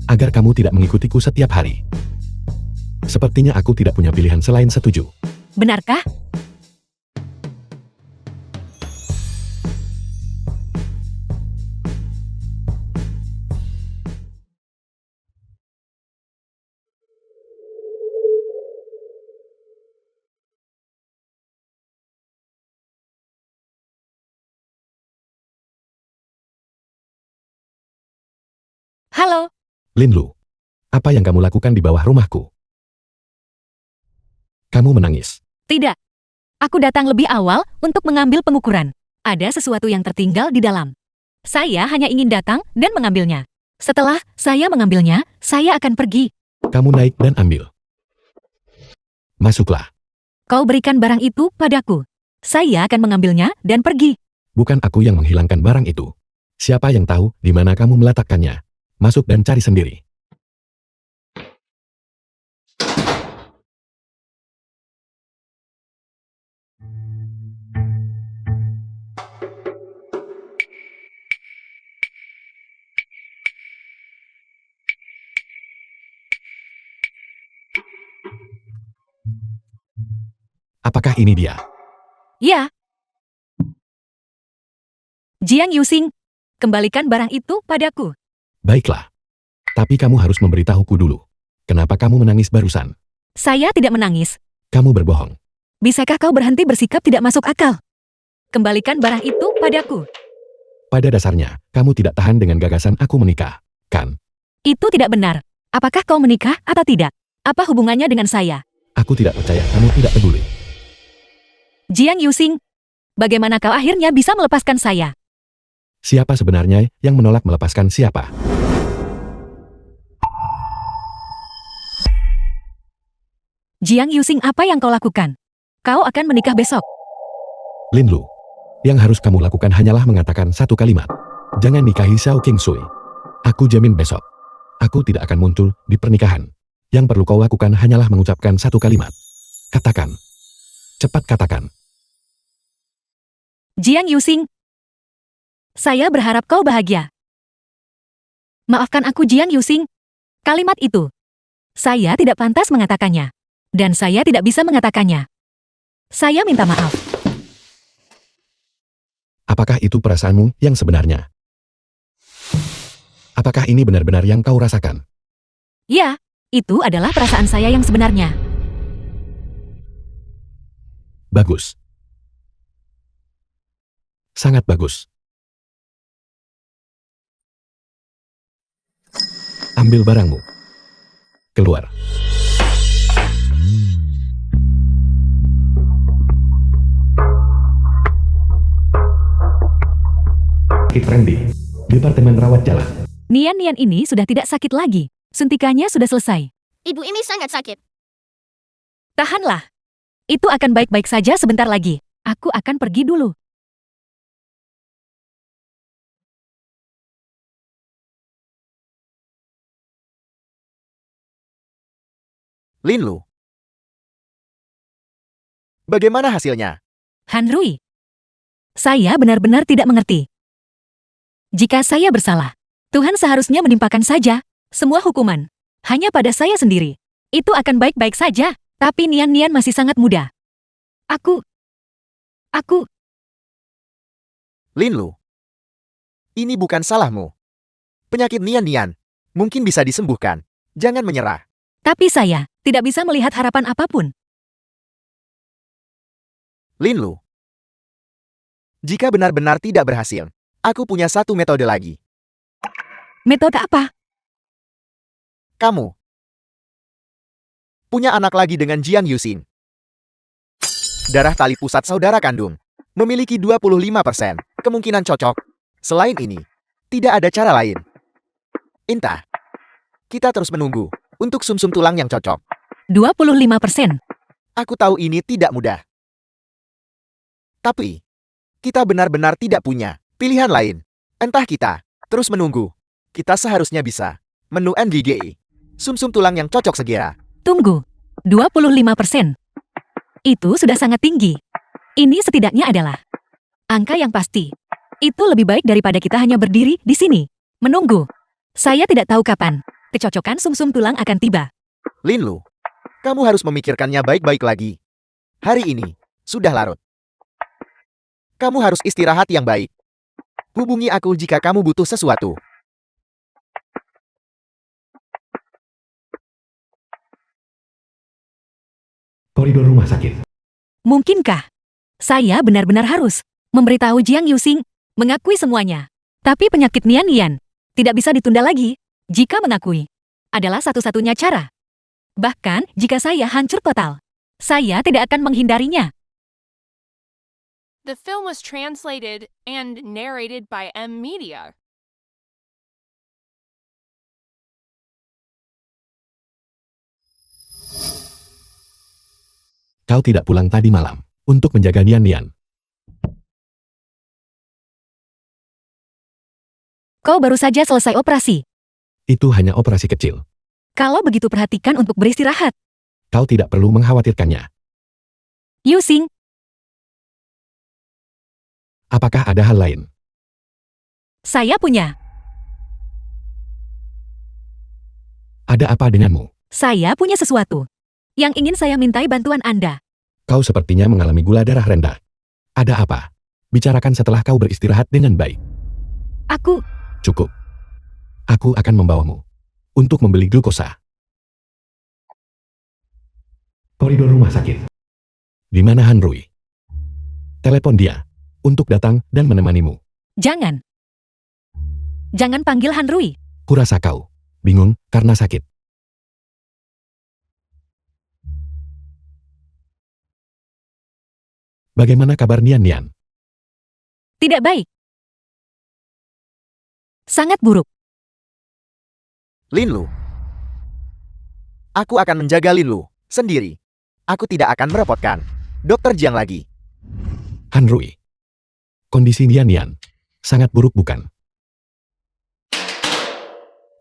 agar kamu tidak mengikutiku setiap hari. Sepertinya aku tidak punya pilihan selain setuju. Benarkah? Halo, Linlu, apa yang kamu lakukan di bawah rumahku? Kamu menangis. tidak. Aku datang lebih awal untuk mengambil pengukuran. Ada sesuatu yang tertinggal di dalam. Saya hanya ingin datang dan mengambilnya. Setelah saya mengambilnya, saya akan pergi. Kamu naik dan ambil. Masuklah. Kau berikan barang itu padaku. Saya akan mengambilnya dan pergi. Bukan aku yang menghilangkan barang itu. Siapa yang tahu di mana kamu meletakkannya? Masuk dan cari sendiri. Apakah ini dia? Ya. Jiang Yusing, kembalikan barang itu padaku. Baiklah. Tapi kamu harus memberitahuku dulu. Kenapa kamu menangis barusan? Saya tidak menangis. Kamu berbohong. Bisakah kau berhenti bersikap tidak masuk akal? Kembalikan barang itu padaku. Pada dasarnya, kamu tidak tahan dengan gagasan aku menikah, kan? Itu tidak benar. Apakah kau menikah atau tidak? Apa hubungannya dengan saya? Aku tidak percaya kamu tidak peduli. Jiang Yusing, bagaimana kau akhirnya bisa melepaskan saya? Siapa sebenarnya yang menolak melepaskan siapa? Jiang Yusing, apa yang kau lakukan? Kau akan menikah besok. Linlu, yang harus kamu lakukan hanyalah mengatakan satu kalimat. Jangan nikahi Xiao Qingsui. Aku jamin besok, aku tidak akan muncul di pernikahan. Yang perlu kau lakukan hanyalah mengucapkan satu kalimat. Katakan. Cepat katakan. Jiang Yusing, saya berharap kau bahagia. Maafkan aku, Jiang Yusing. Kalimat itu, saya tidak pantas mengatakannya. Dan saya tidak bisa mengatakannya. Saya minta maaf. Apakah itu perasaanmu yang sebenarnya? Apakah ini benar-benar yang kau rasakan? Ya, itu adalah perasaan saya yang sebenarnya. Bagus. Sangat bagus. Ambil barangmu. Keluar. Sakit Randy, Departemen Rawat Jalan. Nian-Nian ini sudah tidak sakit lagi. Suntikannya sudah selesai. Ibu ini sangat sakit. Tahanlah. Itu akan baik-baik saja sebentar lagi. Aku akan pergi dulu. Linlu. Bagaimana hasilnya? Han Rui. Saya benar-benar tidak mengerti. Jika saya bersalah, Tuhan seharusnya menimpakan saja semua hukuman hanya pada saya sendiri. Itu akan baik-baik saja, tapi Nian-Nian masih sangat muda. Aku... Linlu. Ini bukan salahmu. Penyakit Nian-Nian mungkin bisa disembuhkan. Jangan menyerah. Tapi saya tidak bisa melihat harapan apapun. Linlu. Jika benar-benar tidak berhasil, aku punya satu metode lagi. Metode apa? Kamu punya anak lagi dengan Jiang Yuxing. Darah tali pusat saudara kandung. Memiliki 25% kemungkinan cocok. Selain ini, tidak ada cara lain. Entah. Kita terus menunggu untuk sumsum tulang yang cocok. 25%. Aku tahu ini tidak mudah. Tapi, kita benar-benar tidak punya pilihan lain. Entah kita terus menunggu. Kita seharusnya bisa menu NGGI. Sumsum tulang yang cocok segera. Tunggu. 25%. Itu sudah sangat tinggi. Ini setidaknya adalah angka yang pasti. Itu lebih baik daripada kita hanya berdiri di sini, menunggu. Saya tidak tahu kapan kecocokan sumsum tulang akan tiba. Linlu, kamu harus memikirkannya baik-baik lagi. Hari ini sudah larut. Kamu harus istirahat yang baik. Hubungi aku jika kamu butuh sesuatu. Koridor rumah sakit. Mungkinkah saya benar-benar harus memberitahu Jiang Yuxing mengakui semuanya? Tapi penyakit Nian Nian tidak bisa ditunda lagi. Jika mengakui adalah satu-satunya cara. Bahkan jika saya hancur total, saya tidak akan menghindarinya. The film was translated and narrated by M Media. Kau tidak pulang tadi malam untuk menjaga Nian Nian. Kau baru saja selesai operasi. Itu hanya operasi kecil. Kalau begitu perhatikan untuk beristirahat. Kau tidak perlu mengkhawatirkannya. Yuxing, Apakah ada hal lain? saya punya. Ada apa denganmu? Saya punya sesuatu yang ingin saya mintai bantuan Anda. Kau sepertinya mengalami gula darah rendah. Ada apa? Bicarakan setelah kau beristirahat dengan baik. Aku, Cukup. Aku akan membawamu untuk membeli glukosa. Koridor rumah sakit. Di mana Han Rui? Telepon dia untuk datang dan menemanimu. jangan. Jangan panggil Han Rui. Kurasa kau bingung karena sakit. Bagaimana kabar Nian Nian? Tidak baik. Sangat buruk. Linlu. Aku akan menjaga Linlu sendiri. Aku tidak akan merepotkan Dokter Jiang lagi. Han Rui. Kondisi Nian Nian sangat buruk bukan?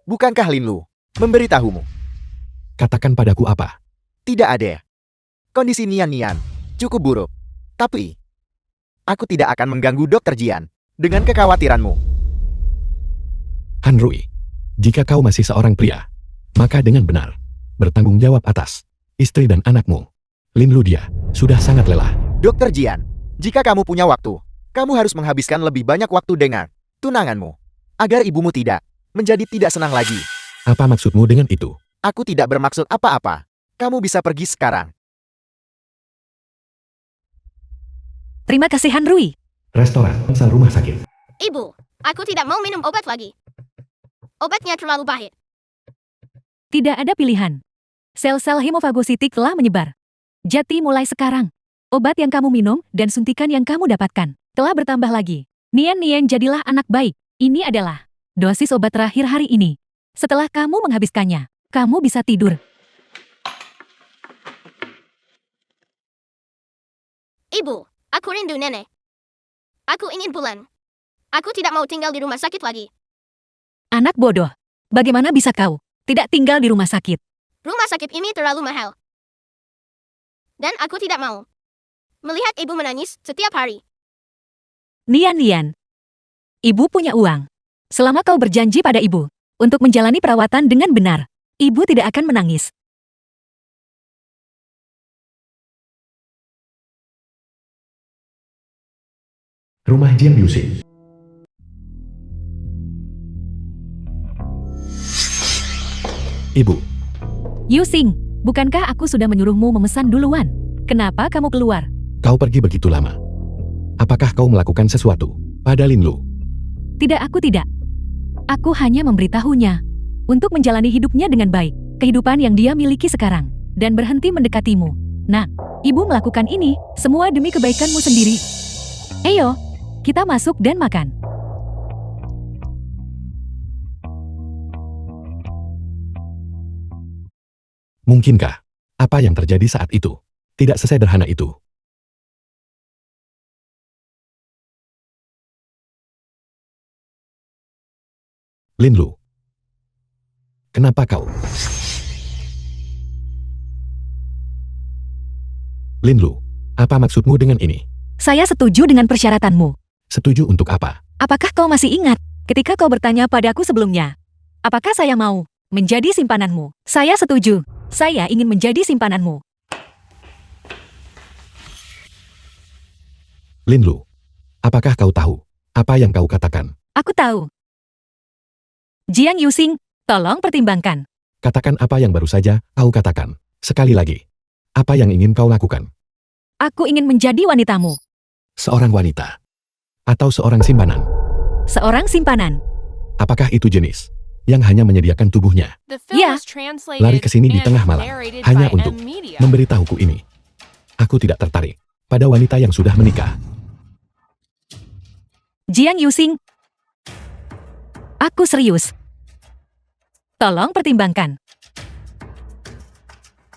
Bukankah Linlu memberitahumu? Katakan padaku apa? Tidak ada. Kondisi Nian Nian cukup buruk. Tapi, aku tidak akan mengganggu Dokter Jian dengan kekhawatiranmu. Han Rui. Jika kau masih seorang pria, maka dengan benar bertanggung jawab atas istri dan anakmu. Linlu dia sudah sangat lelah. Dokter Jian, jika kamu punya waktu, kamu harus menghabiskan lebih banyak waktu dengan tunanganmu. Agar ibumu tidak menjadi tidak senang lagi. Apa maksudmu dengan itu? Aku tidak bermaksud apa-apa. Kamu bisa pergi sekarang. Terima kasih Han Rui. Restoran, sel rumah sakit. Ibu, aku tidak mau minum obat lagi. Obatnya terlalu pahit. Tidak ada pilihan. Sel-sel hemofagositik telah menyebar. Jadi mulai sekarang, obat yang kamu minum dan suntikan yang kamu dapatkan telah bertambah lagi. Nian Nian jadilah anak baik. Ini adalah dosis obat terakhir hari ini. Setelah kamu menghabiskannya, kamu bisa tidur. Ibu, aku rindu nenek. Aku ingin pulang. Aku tidak mau tinggal di rumah sakit lagi. Anak bodoh. Bagaimana bisa kau tidak tinggal di rumah sakit? Rumah sakit ini terlalu mahal. Dan aku tidak mau melihat ibu menangis setiap hari. Nian Nian. Ibu punya uang. Selama kau berjanji pada ibu untuk menjalani perawatan dengan benar, ibu tidak akan menangis. Rumah Jiang Yuxing. Ibu, Yuxing, bukankah aku sudah menyuruhmu memesan duluan? Kenapa kamu keluar? kau pergi begitu lama. Apakah kau melakukan sesuatu pada Linlu? Tidak, aku tidak. Aku hanya memberitahunya untuk menjalani hidupnya dengan baik, kehidupan yang dia miliki sekarang. dan berhenti mendekatimu. Nah, ibu melakukan ini semua demi kebaikanmu sendiri. Ayo, kita masuk dan makan. Mungkinkah apa yang terjadi saat itu tidak sesederhana itu? Linlu, kenapa kau? Linlu, apa maksudmu dengan ini? Saya setuju dengan persyaratanmu. Setuju untuk apa? Apakah kau masih ingat ketika kau bertanya padaku sebelumnya? Apakah saya mau menjadi simpananmu? Saya setuju. Saya ingin menjadi simpananmu. Linlu, apakah kau tahu apa yang kau katakan? Aku tahu. Jiang Yuxing, tolong pertimbangkan. Katakan apa yang baru saja kau katakan. Sekali lagi, apa yang ingin kau lakukan? Aku ingin menjadi wanitamu. Seorang wanita? Atau seorang simpanan? Seorang simpanan. Apakah itu jenis yang hanya menyediakan tubuhnya? The film Yeah. was translated Lari ke sini di and tengah malam, narrated hanya by untuk M Media. memberitahuku ini. Aku tidak tertarik pada wanita yang sudah menikah. Jiang Yuxing. Aku serius. Tolong pertimbangkan.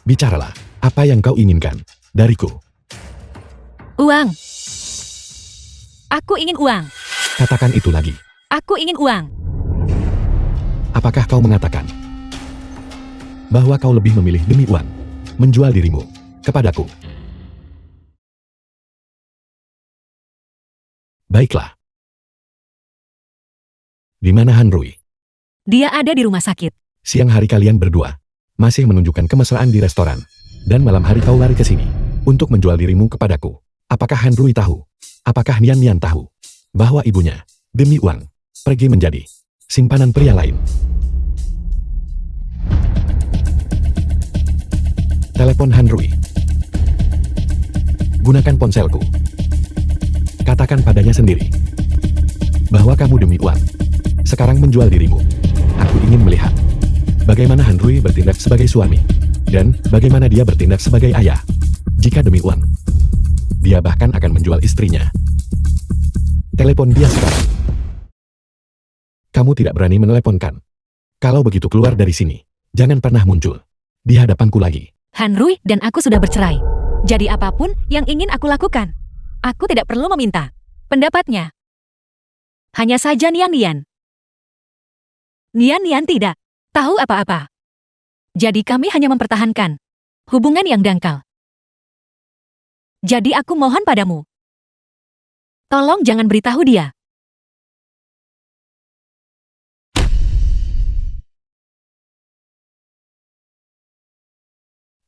Bicaralah, apa yang kau inginkan dariku? Uang. Aku ingin uang. Katakan itu lagi. Aku ingin uang. Apakah kau mengatakan bahwa kau lebih memilih demi uang menjual dirimu kepadaku? Baiklah. Di mana Han Rui? Dia ada di rumah sakit. Siang hari kalian berdua masih menunjukkan kemesraan di restoran, dan malam hari kau lari ke sini untuk menjual dirimu kepadaku. Apakah Han Rui tahu? Apakah Nian Nian tahu bahwa ibunya demi uang pergi menjadi simpanan pria lain? Telepon Han Rui. Gunakan ponselku. Katakan padanya sendiri bahwa kamu demi uang sekarang menjual dirimu. Aku ingin melihat bagaimana Han Rui bertindak sebagai suami dan bagaimana dia bertindak sebagai ayah. Jika demi uang, dia bahkan akan menjual istrinya. Telepon dia sekarang. Kamu tidak berani meneleponkan. Kalau begitu keluar dari sini, jangan pernah muncul di hadapanku lagi. Han Rui dan aku sudah bercerai. Jadi apapun yang ingin aku lakukan, aku tidak perlu meminta pendapatnya. Hanya saja Nian Nian. Nian Nian tidak tahu apa-apa. Jadi kami hanya mempertahankan hubungan yang dangkal. Jadi aku mohon padamu, tolong jangan beritahu dia.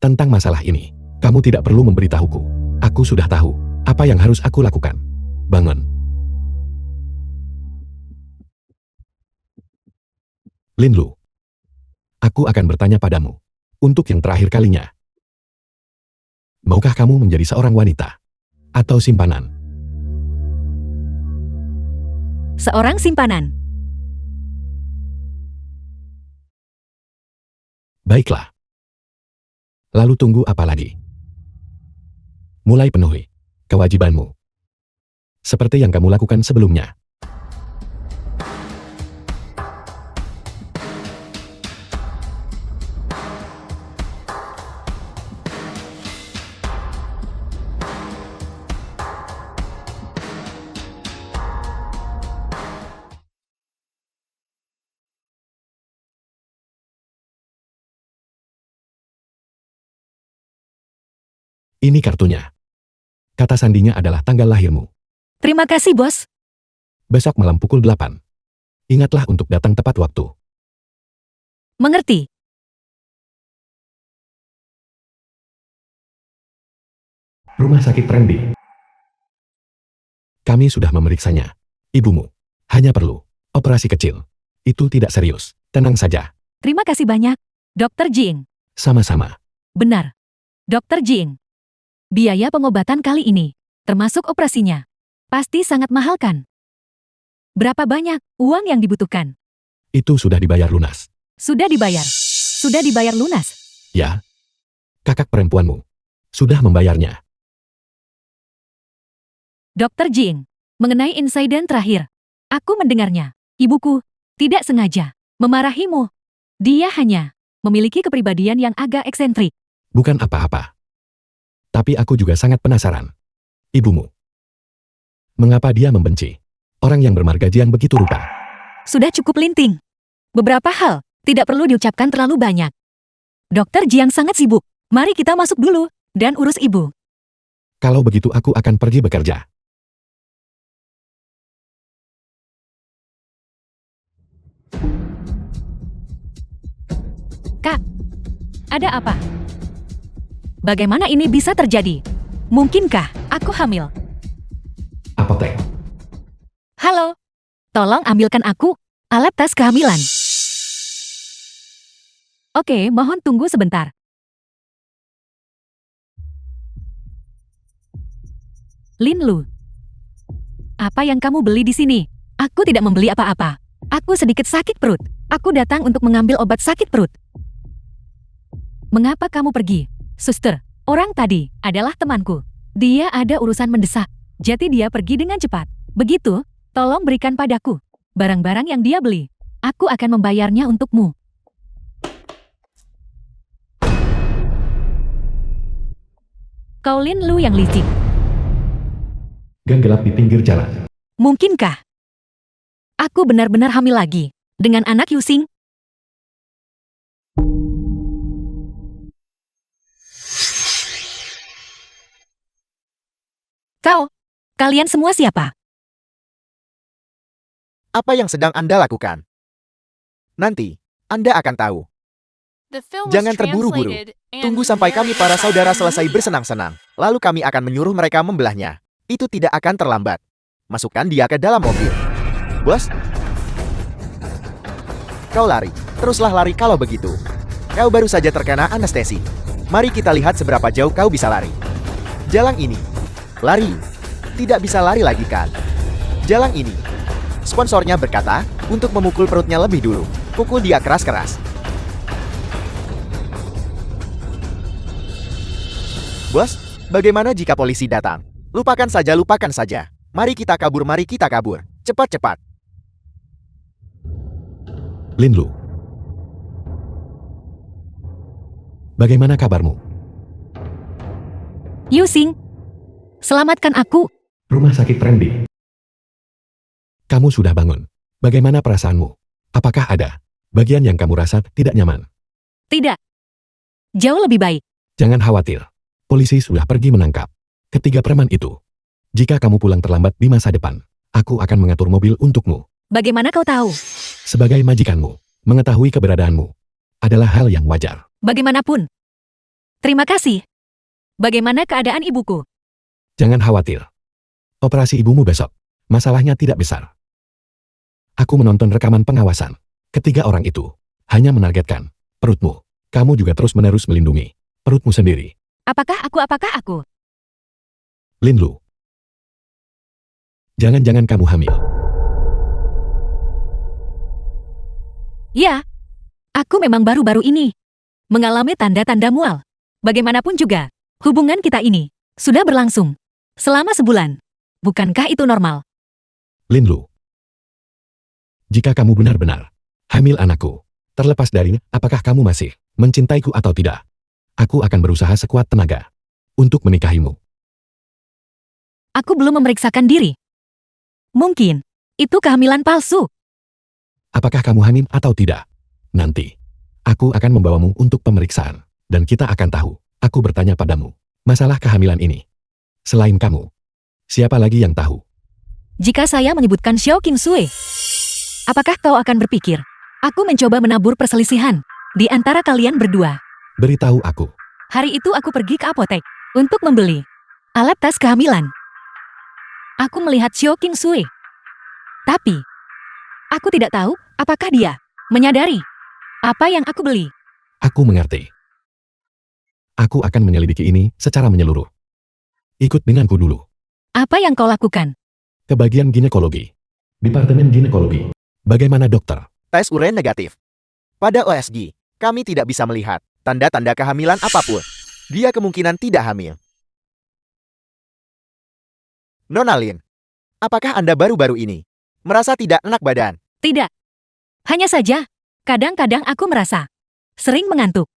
Tentang masalah ini, kamu tidak perlu memberitahuku. Aku sudah tahu apa yang harus aku lakukan. Bangun. Linlu, aku akan bertanya padamu untuk yang terakhir kalinya. Maukah kamu menjadi seorang wanita atau simpanan? Seorang simpanan. Baiklah. Lalu tunggu apa lagi? Mulai penuhi kewajibanmu. Seperti yang kamu lakukan sebelumnya. Ini kartunya. Kata sandinya adalah tanggal lahirmu. Terima kasih, bos. Besok malam pukul 8. Ingatlah untuk datang tepat waktu. Mengerti. Rumah sakit Trendy. Kami sudah memeriksanya. Ibumu hanya perlu operasi kecil. Itu tidak serius. Tenang saja. Terima kasih banyak, Dr. Jing. Sama-sama. Benar. Dr. Jing. Biaya pengobatan kali ini, termasuk operasinya, pasti sangat mahal kan? Berapa banyak uang yang dibutuhkan? Itu sudah dibayar lunas. Sudah dibayar. Sudah dibayar lunas. Ya. Kakak perempuanmu sudah membayarnya. Dokter Jing, mengenai insiden terakhir, aku mendengarnya. Ibuku tidak sengaja memarahimu. Dia hanya memiliki kepribadian yang agak eksentrik. Bukan apa-apa. Tapi aku juga sangat penasaran. Ibumu. Mengapa dia membenci orang yang bermargaji yang begitu rupa? Sudah cukup linting. Beberapa hal tidak perlu diucapkan terlalu banyak. Dokter Jiang sangat sibuk. Mari kita masuk dulu dan urus ibu. Kalau begitu aku akan pergi bekerja. Kak, ada apa? Bagaimana ini bisa terjadi? Mungkinkah aku hamil? Apotek. Halo, tolong ambilkan aku alat tes kehamilan. Oke, mohon tunggu sebentar. Lin Lu, apa yang kamu beli di sini? Aku tidak membeli apa-apa. Aku sedikit sakit perut. Aku datang untuk mengambil obat sakit perut. Mengapa kamu pergi? Suster, orang tadi adalah temanku. Dia ada urusan mendesak. Jadi dia pergi dengan cepat. Begitu, tolong berikan padaku barang-barang yang dia beli. Aku akan membayarnya untukmu. Kau Lin Lu yang licik. Gang gelap di pinggir jalan. Mungkinkah aku benar-benar hamil lagi dengan anak Yusing? Kalian semua siapa? Apa yang sedang Anda lakukan? Nanti, Anda akan tahu. The film was Jangan terburu-buru. translated and Tunggu sampai kami para narrated saudara by selesai M. bersenang-senang. Lalu kami akan menyuruh mereka membelahnya. Itu tidak akan terlambat. Masukkan dia ke dalam mobil. Bos? Kau lari. Teruslah lari kalau begitu. Kau baru saja terkena anestesi. Mari kita lihat seberapa jauh kau bisa lari. Jalan ini. Lari. Tidak bisa lari lagi kan? Jalan ini. Sponsornya berkata, untuk memukul perutnya lebih dulu. Pukul dia keras-keras. Bos, bagaimana jika polisi datang? Lupakan saja, lupakan saja. Mari kita kabur, mari kita kabur. Cepat-cepat. Lin Lu. Bagaimana kabarmu? Yusing, selamatkan aku. Rumah sakit Trendy. Kamu sudah bangun. Bagaimana perasaanmu? Apakah ada bagian yang kamu rasa tidak nyaman? Tidak. Jauh lebih baik. Jangan khawatir. Polisi sudah pergi menangkap ketiga preman itu. Jika kamu pulang terlambat di masa depan, aku akan mengatur mobil untukmu. Bagaimana kau tahu? Sebagai majikanmu, mengetahui keberadaanmu adalah hal yang wajar. Bagaimanapun. Terima kasih. Bagaimana keadaan ibuku? Jangan khawatir. Operasi ibumu besok. Masalahnya tidak besar. Aku menonton rekaman pengawasan. Ketiga orang itu hanya menargetkan perutmu. Kamu juga terus-menerus melindungi perutmu sendiri. Apakah aku? Lin Lu. Jangan-jangan kamu hamil. Ya, aku memang baru-baru ini mengalami tanda-tanda mual. Bagaimanapun juga, hubungan kita ini sudah berlangsung selama sebulan. Bukankah itu normal? Lin Lu. Jika kamu benar-benar hamil anakku, terlepas dari apakah kamu masih mencintaiku atau tidak, aku akan berusaha sekuat tenaga untuk menikahimu. Aku belum memeriksakan diri. Mungkin itu kehamilan palsu. Apakah kamu hamil atau tidak? Nanti, aku akan membawamu untuk pemeriksaan, dan kita akan tahu. Aku bertanya padamu, masalah kehamilan ini. Selain kamu, siapa lagi yang tahu? Jika saya menyebutkan Xiao King Sui, apakah kau akan berpikir aku mencoba menabur perselisihan di antara kalian berdua? Beritahu aku. Hari itu aku pergi ke apotek untuk membeli alat tes kehamilan. Aku melihat Xiao King Sui. Tapi, aku tidak tahu apakah dia menyadari apa yang aku beli. Aku mengerti. Aku akan menyelidiki ini secara menyeluruh. Ikut denganku dulu. Apa yang kau lakukan? Ke bagian ginekologi. Departemen ginekologi. Bagaimana dokter? Tes urin negatif. Pada OSG, kami tidak bisa melihat tanda-tanda kehamilan apapun. dia kemungkinan tidak hamil. Nona Lin, apakah Anda baru-baru ini merasa tidak enak badan? Tidak. Hanya saja, kadang-kadang aku merasa sering mengantuk.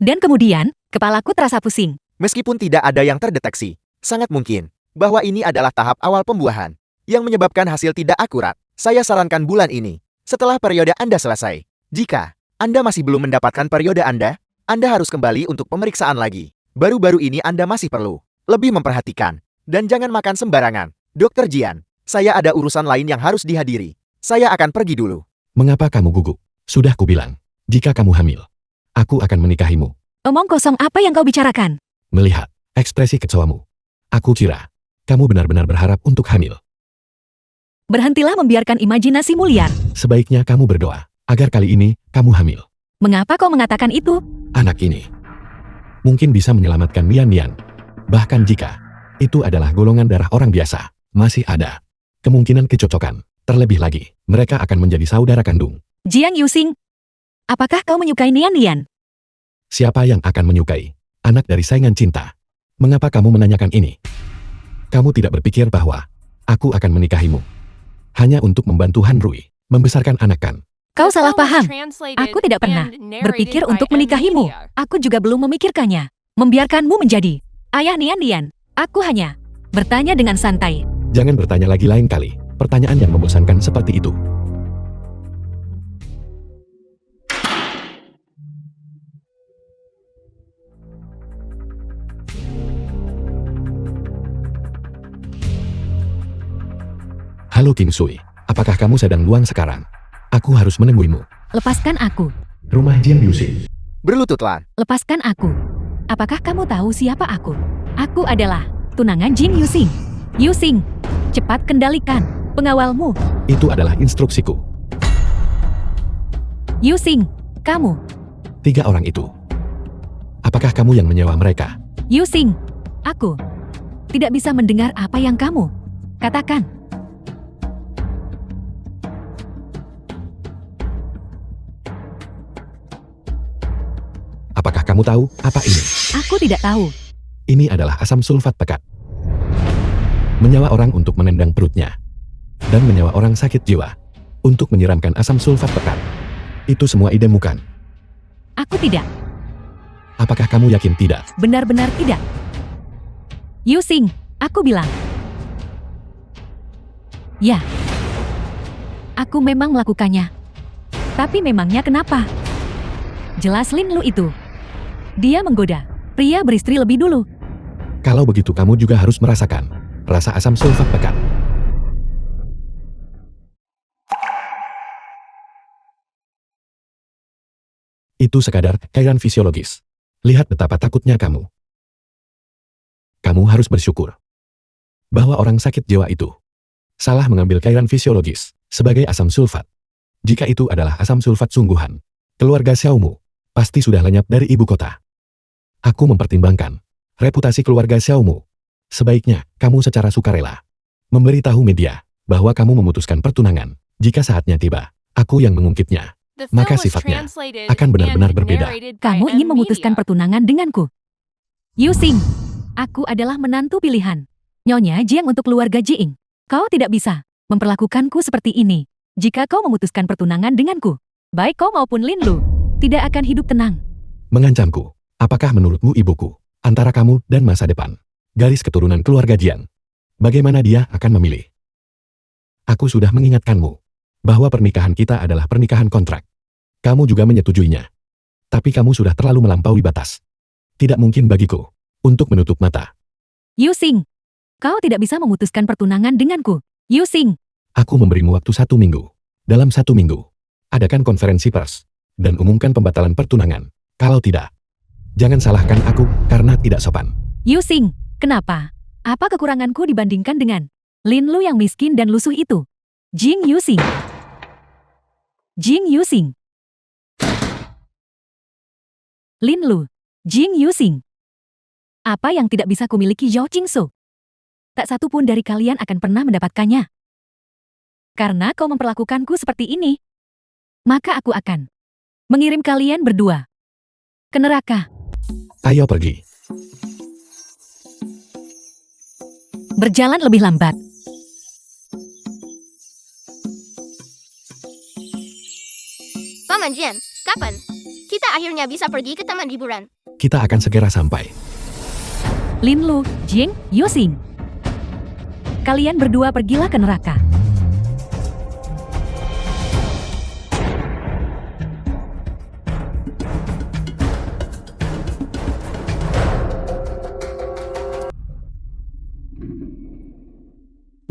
Dan kemudian, kepalaku terasa pusing. Meskipun tidak ada yang terdeteksi, sangat mungkin bahwa ini adalah tahap awal pembuahan yang menyebabkan hasil tidak akurat. Saya sarankan bulan ini, setelah periode Anda selesai. Jika Anda masih belum mendapatkan periode Anda harus kembali untuk pemeriksaan lagi. Baru-baru ini Anda masih perlu lebih memperhatikan. Dan jangan makan sembarangan. Dokter Jian, saya ada urusan lain yang harus dihadiri. Saya akan pergi dulu. Mengapa kamu gugup? Sudah kubilang, jika kamu hamil, aku akan menikahimu. Omong kosong apa yang kau bicarakan? Melihat ekspresi kecewamu, aku kira kamu benar-benar berharap untuk hamil. Berhentilah membiarkan imajinasimu liar. Sebaiknya kamu berdoa agar kali ini kamu hamil. Mengapa kau mengatakan itu? Anak ini mungkin bisa menyelamatkan Nian. Bahkan jika itu adalah golongan darah orang biasa, masih ada kemungkinan kecocokan. Terlebih lagi, mereka akan menjadi saudara kandung. Jiang Yuxing, apakah kau menyukai Nian? Siapa yang akan menyukai anak dari saingan cinta? Mengapa kamu menanyakan ini? Kamu tidak berpikir bahwa aku akan menikahimu hanya untuk membantu Han Rui membesarkan anak kan? Kau The salah film was paham. translated Aku tidak pernah and narrated berpikir by untuk M. menikahimu. Media. Aku juga belum memikirkannya. Membiarkanmu menjadi ayah Nian. Aku hanya bertanya dengan santai. Jangan bertanya lagi lain kali. Pertanyaan yang membosankan seperti itu. Halo King Sui, apakah kamu sedang luang sekarang? Aku harus menemuimu. Lepaskan aku. Rumah Jian Yuxing. Berlututlah. Lepaskan aku. Apakah kamu tahu siapa aku? Aku adalah tunangan Jing Yuxing. Yuxing, cepat kendalikan pengawalmu. Itu adalah instruksiku. Yuxing, kamu. 3 orang itu. Apakah kamu yang menyewa mereka? Yuxing, aku tidak bisa mendengar apa yang kamu katakan. Apakah kamu tahu apa ini? Aku tidak tahu. Ini adalah asam sulfat pekat. Menyewa orang untuk menendang perutnya. Dan menyewa orang sakit jiwa untuk menyiramkan asam sulfat pekat. Itu semua ide bukan? Aku tidak. Apakah kamu yakin tidak? Benar-benar tidak. Yuxing, aku bilang. Ya. Aku memang melakukannya. Tapi memangnya kenapa? Jelas Lin Lu itu. Dia menggoda pria beristri lebih dulu. Kalau begitu kamu juga harus merasakan rasa asam sulfat pekat. Itu sekadar cairan fisiologis. Lihat betapa takutnya kamu. Kamu harus bersyukur bahwa orang sakit jiwa itu salah mengambil cairan fisiologis sebagai asam sulfat. Jika itu adalah asam sulfat sungguhan, keluarga Xiaomu pasti sudah lenyap dari ibu kota. Aku mempertimbangkan reputasi keluarga Xiaomu. Sebaiknya kamu secara sukarela memberitahu media bahwa kamu memutuskan pertunangan. Jika saatnya tiba, aku yang mengungkitnya. The Maka film was sifatnya translated akan benar-benar and berbeda. narrated by Kamu M. ingin memutuskan Media. pertunangan denganku. Yuxing, aku adalah menantu pilihan Nyonya Jiang untuk keluarga Jiing. Kau tidak bisa memperlakukanku seperti ini. Jika kau memutuskan pertunangan denganku, baik kau maupun Lin Lu tidak akan hidup tenang. Mengancamku. Apakah menurutmu ibuku, antara kamu dan masa depan, garis keturunan keluarga Jian, bagaimana dia akan memilih? Aku sudah mengingatkanmu bahwa pernikahan kita adalah pernikahan kontrak. Kamu juga menyetujuinya. Tapi kamu sudah terlalu melampaui batas. Tidak mungkin bagiku untuk menutup mata. Yuxing, kau tidak bisa memutuskan pertunangan denganku. Yuxing, Aku memberimu waktu 1 minggu. Dalam 1 minggu, adakan konferensi pers dan umumkan pembatalan pertunangan. Kalau tidak, jangan salahkan aku karena tidak sopan. Yuxing, kenapa? Apa kekuranganku dibandingkan dengan Lin Lu yang miskin dan lusuh itu? Jing Yuxing. Jing Yuxing. Lin Lu. Jing Yuxing. Apa yang tidak bisa kumiliki Zhao Jingsu? Tak satu pun dari kalian akan pernah mendapatkannya. Karena kau memperlakukanku seperti ini, maka aku akan mengirim kalian berdua ke neraka. Ayo pergi. Berjalan lebih lambat. Paman Jian, kapan? Kita akhirnya bisa pergi ke taman hiburan. Kita akan segera sampai. Lin Lu, Jing, Yusing. Kalian berdua pergilah ke neraka.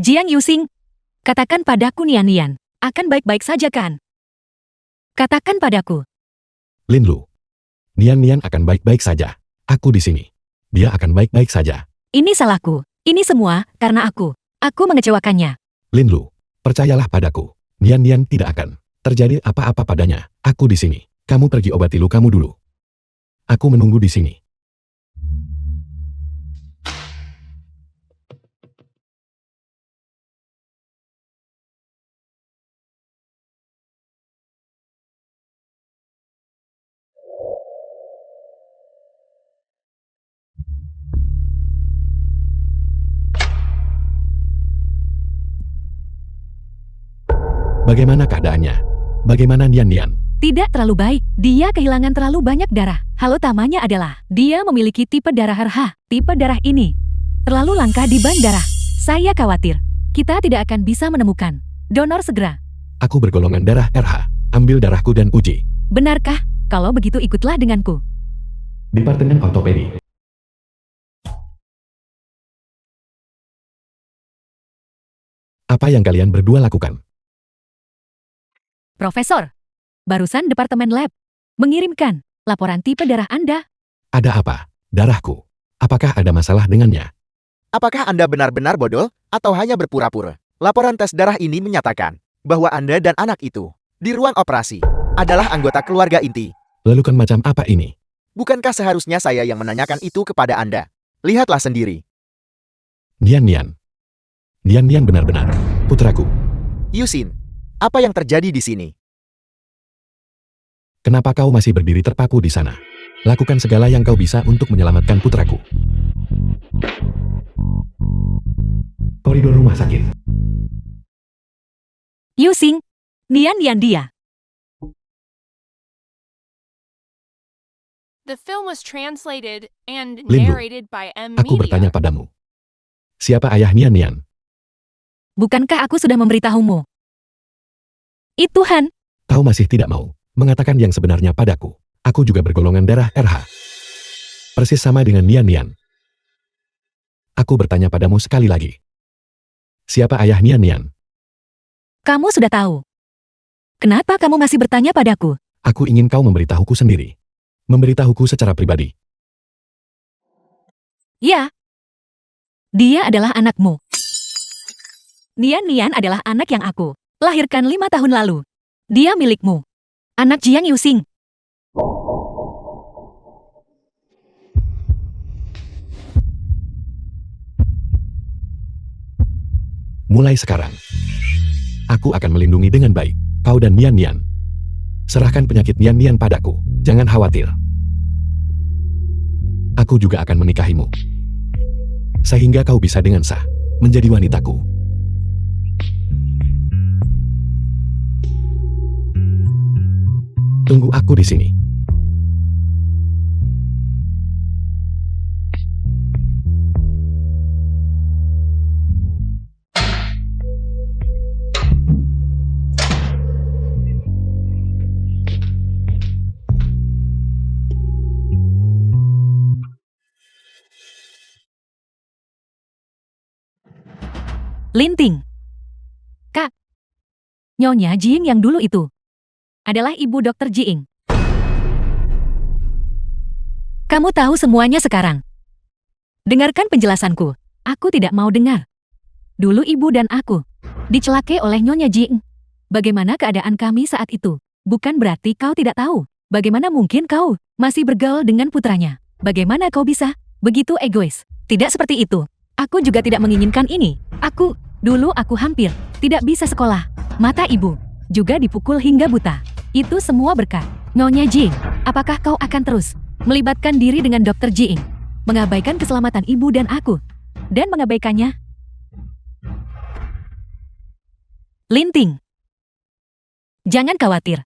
Jiang Yusing, katakan padaku Nian Nian, akan baik-baik saja kan? Katakan padaku. Lin Lu. Nian Nian akan baik-baik saja. Aku di sini. Dia akan baik-baik saja. Ini salahku. Ini semua karena aku. Aku mengecewakannya. Lin Lu, percayalah padaku. Nian Nian tidak akan terjadi apa-apa padanya. Aku di sini. Kamu pergi obati lukamu dulu. Aku menunggu di sini. Bagaimana keadaannya? Bagaimana Nian Nian? Tidak terlalu baik. Dia kehilangan terlalu banyak darah. Hal utamanya adalah dia memiliki tipe darah RH. Tipe darah ini terlalu langka di bank darah. Saya khawatir kita tidak akan bisa menemukan donor segera. Aku bergolongan darah RH. Ambil darahku dan uji. Benarkah? Kalau begitu ikutlah denganku. Departemen Ortopedi. Apa yang kalian berdua lakukan? Profesor, barusan Departemen Lab mengirimkan laporan tipe darah Anda. Ada apa? Darahku. Apakah ada masalah dengannya? Apakah Anda benar-benar bodoh atau hanya berpura-pura? Laporan tes darah ini menyatakan bahwa Anda dan anak itu di ruang operasi adalah anggota keluarga inti. Lalu kan macam apa ini? Bukankah seharusnya saya yang menanyakan itu kepada Anda? Lihatlah sendiri. Nian Nian. Nian Nian benar-benar putraku. Yusin, apa yang terjadi di sini? Kenapa kau masih berdiri terpaku di sana? Lakukan segala yang kau bisa untuk menyelamatkan putraku. Koridor rumah sakit. Yusing, Nian Nian dia. The film was translated and Lin Lu, narrated by M. Aku bertanya Media. padamu. Siapa ayah Nian Nian? Bukankah aku sudah memberitahumu? Itu Han. Kau masih tidak mau mengatakan yang sebenarnya padaku. Aku juga bergolongan darah RH. Persis sama dengan Nian Nian. Aku bertanya padamu sekali lagi. Siapa ayah Nian Nian? Kamu sudah tahu. Kenapa kamu masih bertanya padaku? Aku ingin kau memberitahuku sendiri. Memberitahuku secara pribadi. Ya. Dia adalah anakmu. Nian Nian adalah anak yang aku lahirkan 5 tahun lalu. Dia milikmu. Anak Jiang Yusing. Mulai sekarang, aku akan melindungi dengan baik kau dan Nian Nian. Serahkan penyakit Nian Nian padaku. Jangan khawatir. Aku juga akan menikahimu. Sehingga kau bisa dengan sah menjadi wanitaku. Tunggu aku di sini. Linting. Kak. Nyonya Jing yang dulu itu adalah ibu Dokter Jing. Kamu tahu semuanya sekarang. Dengarkan penjelasanku. Aku tidak mau dengar. Dulu ibu dan aku dicelakai oleh Nyonya Jing. Bagaimana keadaan kami saat itu? Bukan berarti kau tidak tahu. Bagaimana mungkin kau masih bergaul dengan putranya? Bagaimana kau bisa begitu egois? Tidak seperti itu. Aku juga tidak menginginkan ini. Dulu aku hampir tidak bisa sekolah. Mata ibu juga dipukul hingga buta. Itu semua berkat Nyonya Jing. Apakah kau akan terus melibatkan diri dengan Dokter Jing? mengabaikan keselamatan ibu dan aku, dan mengabaikannya. Linting. Jangan khawatir.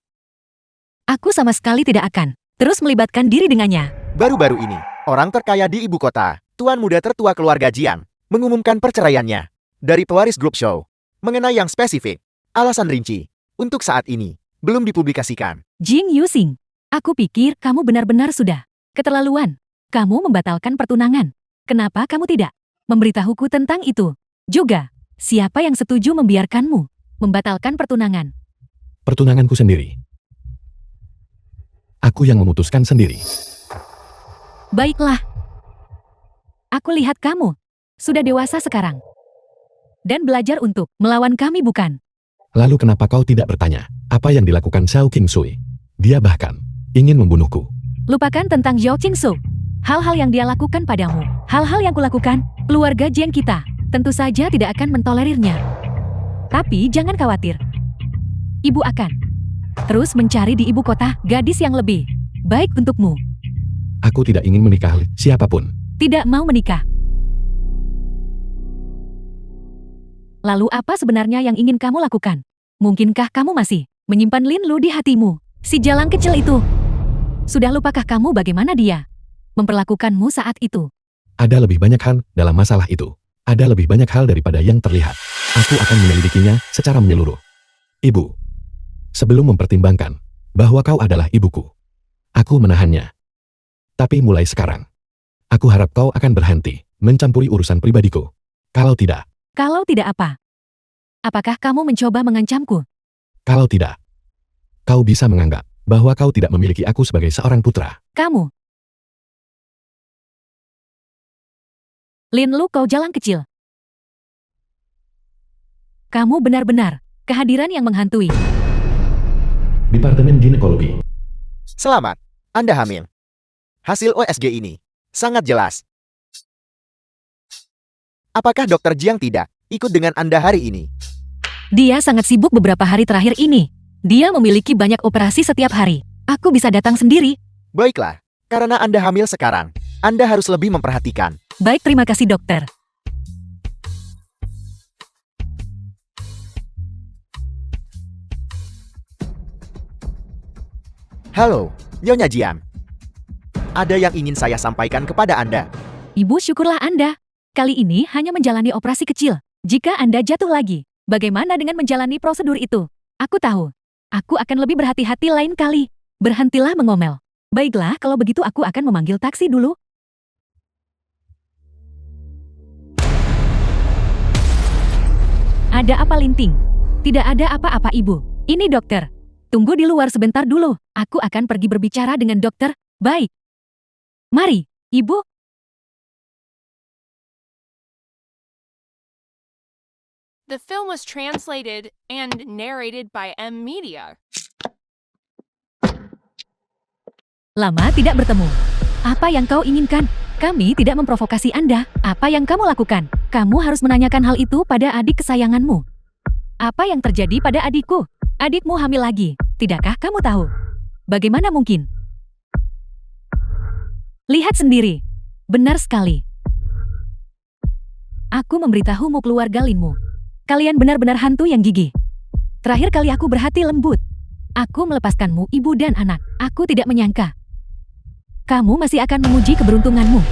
Aku sama sekali tidak akan terus melibatkan diri dengannya. Baru-baru ini, orang terkaya di ibu kota, tuan muda tertua keluarga Jiang, mengumumkan perceraiannya dari pewaris grup show. Mengenai yang spesifik, alasan rinci, untuk saat ini, belum dipublikasikan. Jing Yusing, aku pikir kamu benar-benar sudah keterlaluan. Kamu membatalkan pertunangan. Kenapa kamu tidak memberitahuku tentang itu? Juga, siapa yang setuju membiarkanmu membatalkan pertunangan? Pertunanganku sendiri. Aku yang memutuskan sendiri. Baiklah. Aku lihat kamu sudah dewasa sekarang. Dan belajar untuk melawan kami bukan? Lalu kenapa kau tidak bertanya apa yang dilakukan Xiao Qingsui? Dia bahkan ingin membunuhku. Lupakan tentang Zhao Qingsu. Hal-hal yang dia lakukan padamu, hal-hal yang kulakukan, keluarga Jiang kita, tentu saja tidak akan mentolerirnya. Tapi jangan khawatir. Ibu akan terus mencari di ibu kota gadis yang lebih baik untukmu. Aku tidak ingin menikah siapapun. Tidak mau menikah. Lalu apa sebenarnya yang ingin kamu lakukan? Mungkinkah kamu masih menyimpan Lin Lu di hatimu? Si jalang kecil itu. Sudah lupakah kamu bagaimana dia memperlakukanmu saat itu? Ada lebih banyak hal dalam masalah itu. Ada lebih banyak hal daripada yang terlihat. Aku akan menyelidikinya secara menyeluruh. Ibu, sebelum mempertimbangkan bahwa kau adalah ibuku, aku menahannya. Tapi mulai sekarang, aku harap kau akan berhenti mencampuri urusan pribadiku. Kalau tidak, apa? Apakah kamu mencoba mengancamku? kalau tidak, kau bisa menganggap bahwa kau tidak memiliki aku sebagai seorang putra. Kamu. Lin Lu, kau jalang kecil. Kamu benar-benar kehadiran yang menghantui. Departemen Ginekologi. Selamat, Anda hamil. Hasil OSG ini sangat jelas. Apakah Dokter Jiang tidak ikut dengan Anda hari ini? Dia sangat sibuk beberapa hari terakhir ini. Dia memiliki banyak operasi setiap hari. Aku bisa datang sendiri. Baiklah, karena Anda hamil sekarang, Anda harus lebih memperhatikan. Baik, terima kasih dokter. Halo, Nyonya Jiang. Ada yang ingin saya sampaikan kepada Anda. Ibu, syukurlah Anda. Kali ini hanya menjalani operasi kecil. Jika Anda jatuh lagi, bagaimana dengan menjalani prosedur itu? Aku tahu. Aku akan lebih berhati-hati lain kali. Berhentilah mengomel. Baiklah, kalau begitu aku akan memanggil taksi dulu. Ada apa, Linting? Tidak ada apa-apa, Ibu. Ini dokter. Tunggu di luar sebentar dulu. Aku akan pergi berbicara dengan dokter. Baik. Mari, Ibu. The film was translated and narrated by M Media. Lama tidak bertemu. Apa yang kau inginkan? Kami tidak memprovokasi Anda. Apa yang kamu lakukan? Kamu harus menanyakan hal itu pada adik kesayanganmu. Apa yang terjadi pada adikku? Adikmu hamil lagi. Tidakkah kamu tahu? Bagaimana mungkin? Lihat sendiri. Benar sekali. Aku memberitahumu keluarga Linmu. Kalian benar-benar hantu yang gigih. Terakhir kali aku berhati lembut. Aku melepaskanmu, ibu dan anak. Aku tidak menyangka kamu masih akan menguji keberuntunganmu.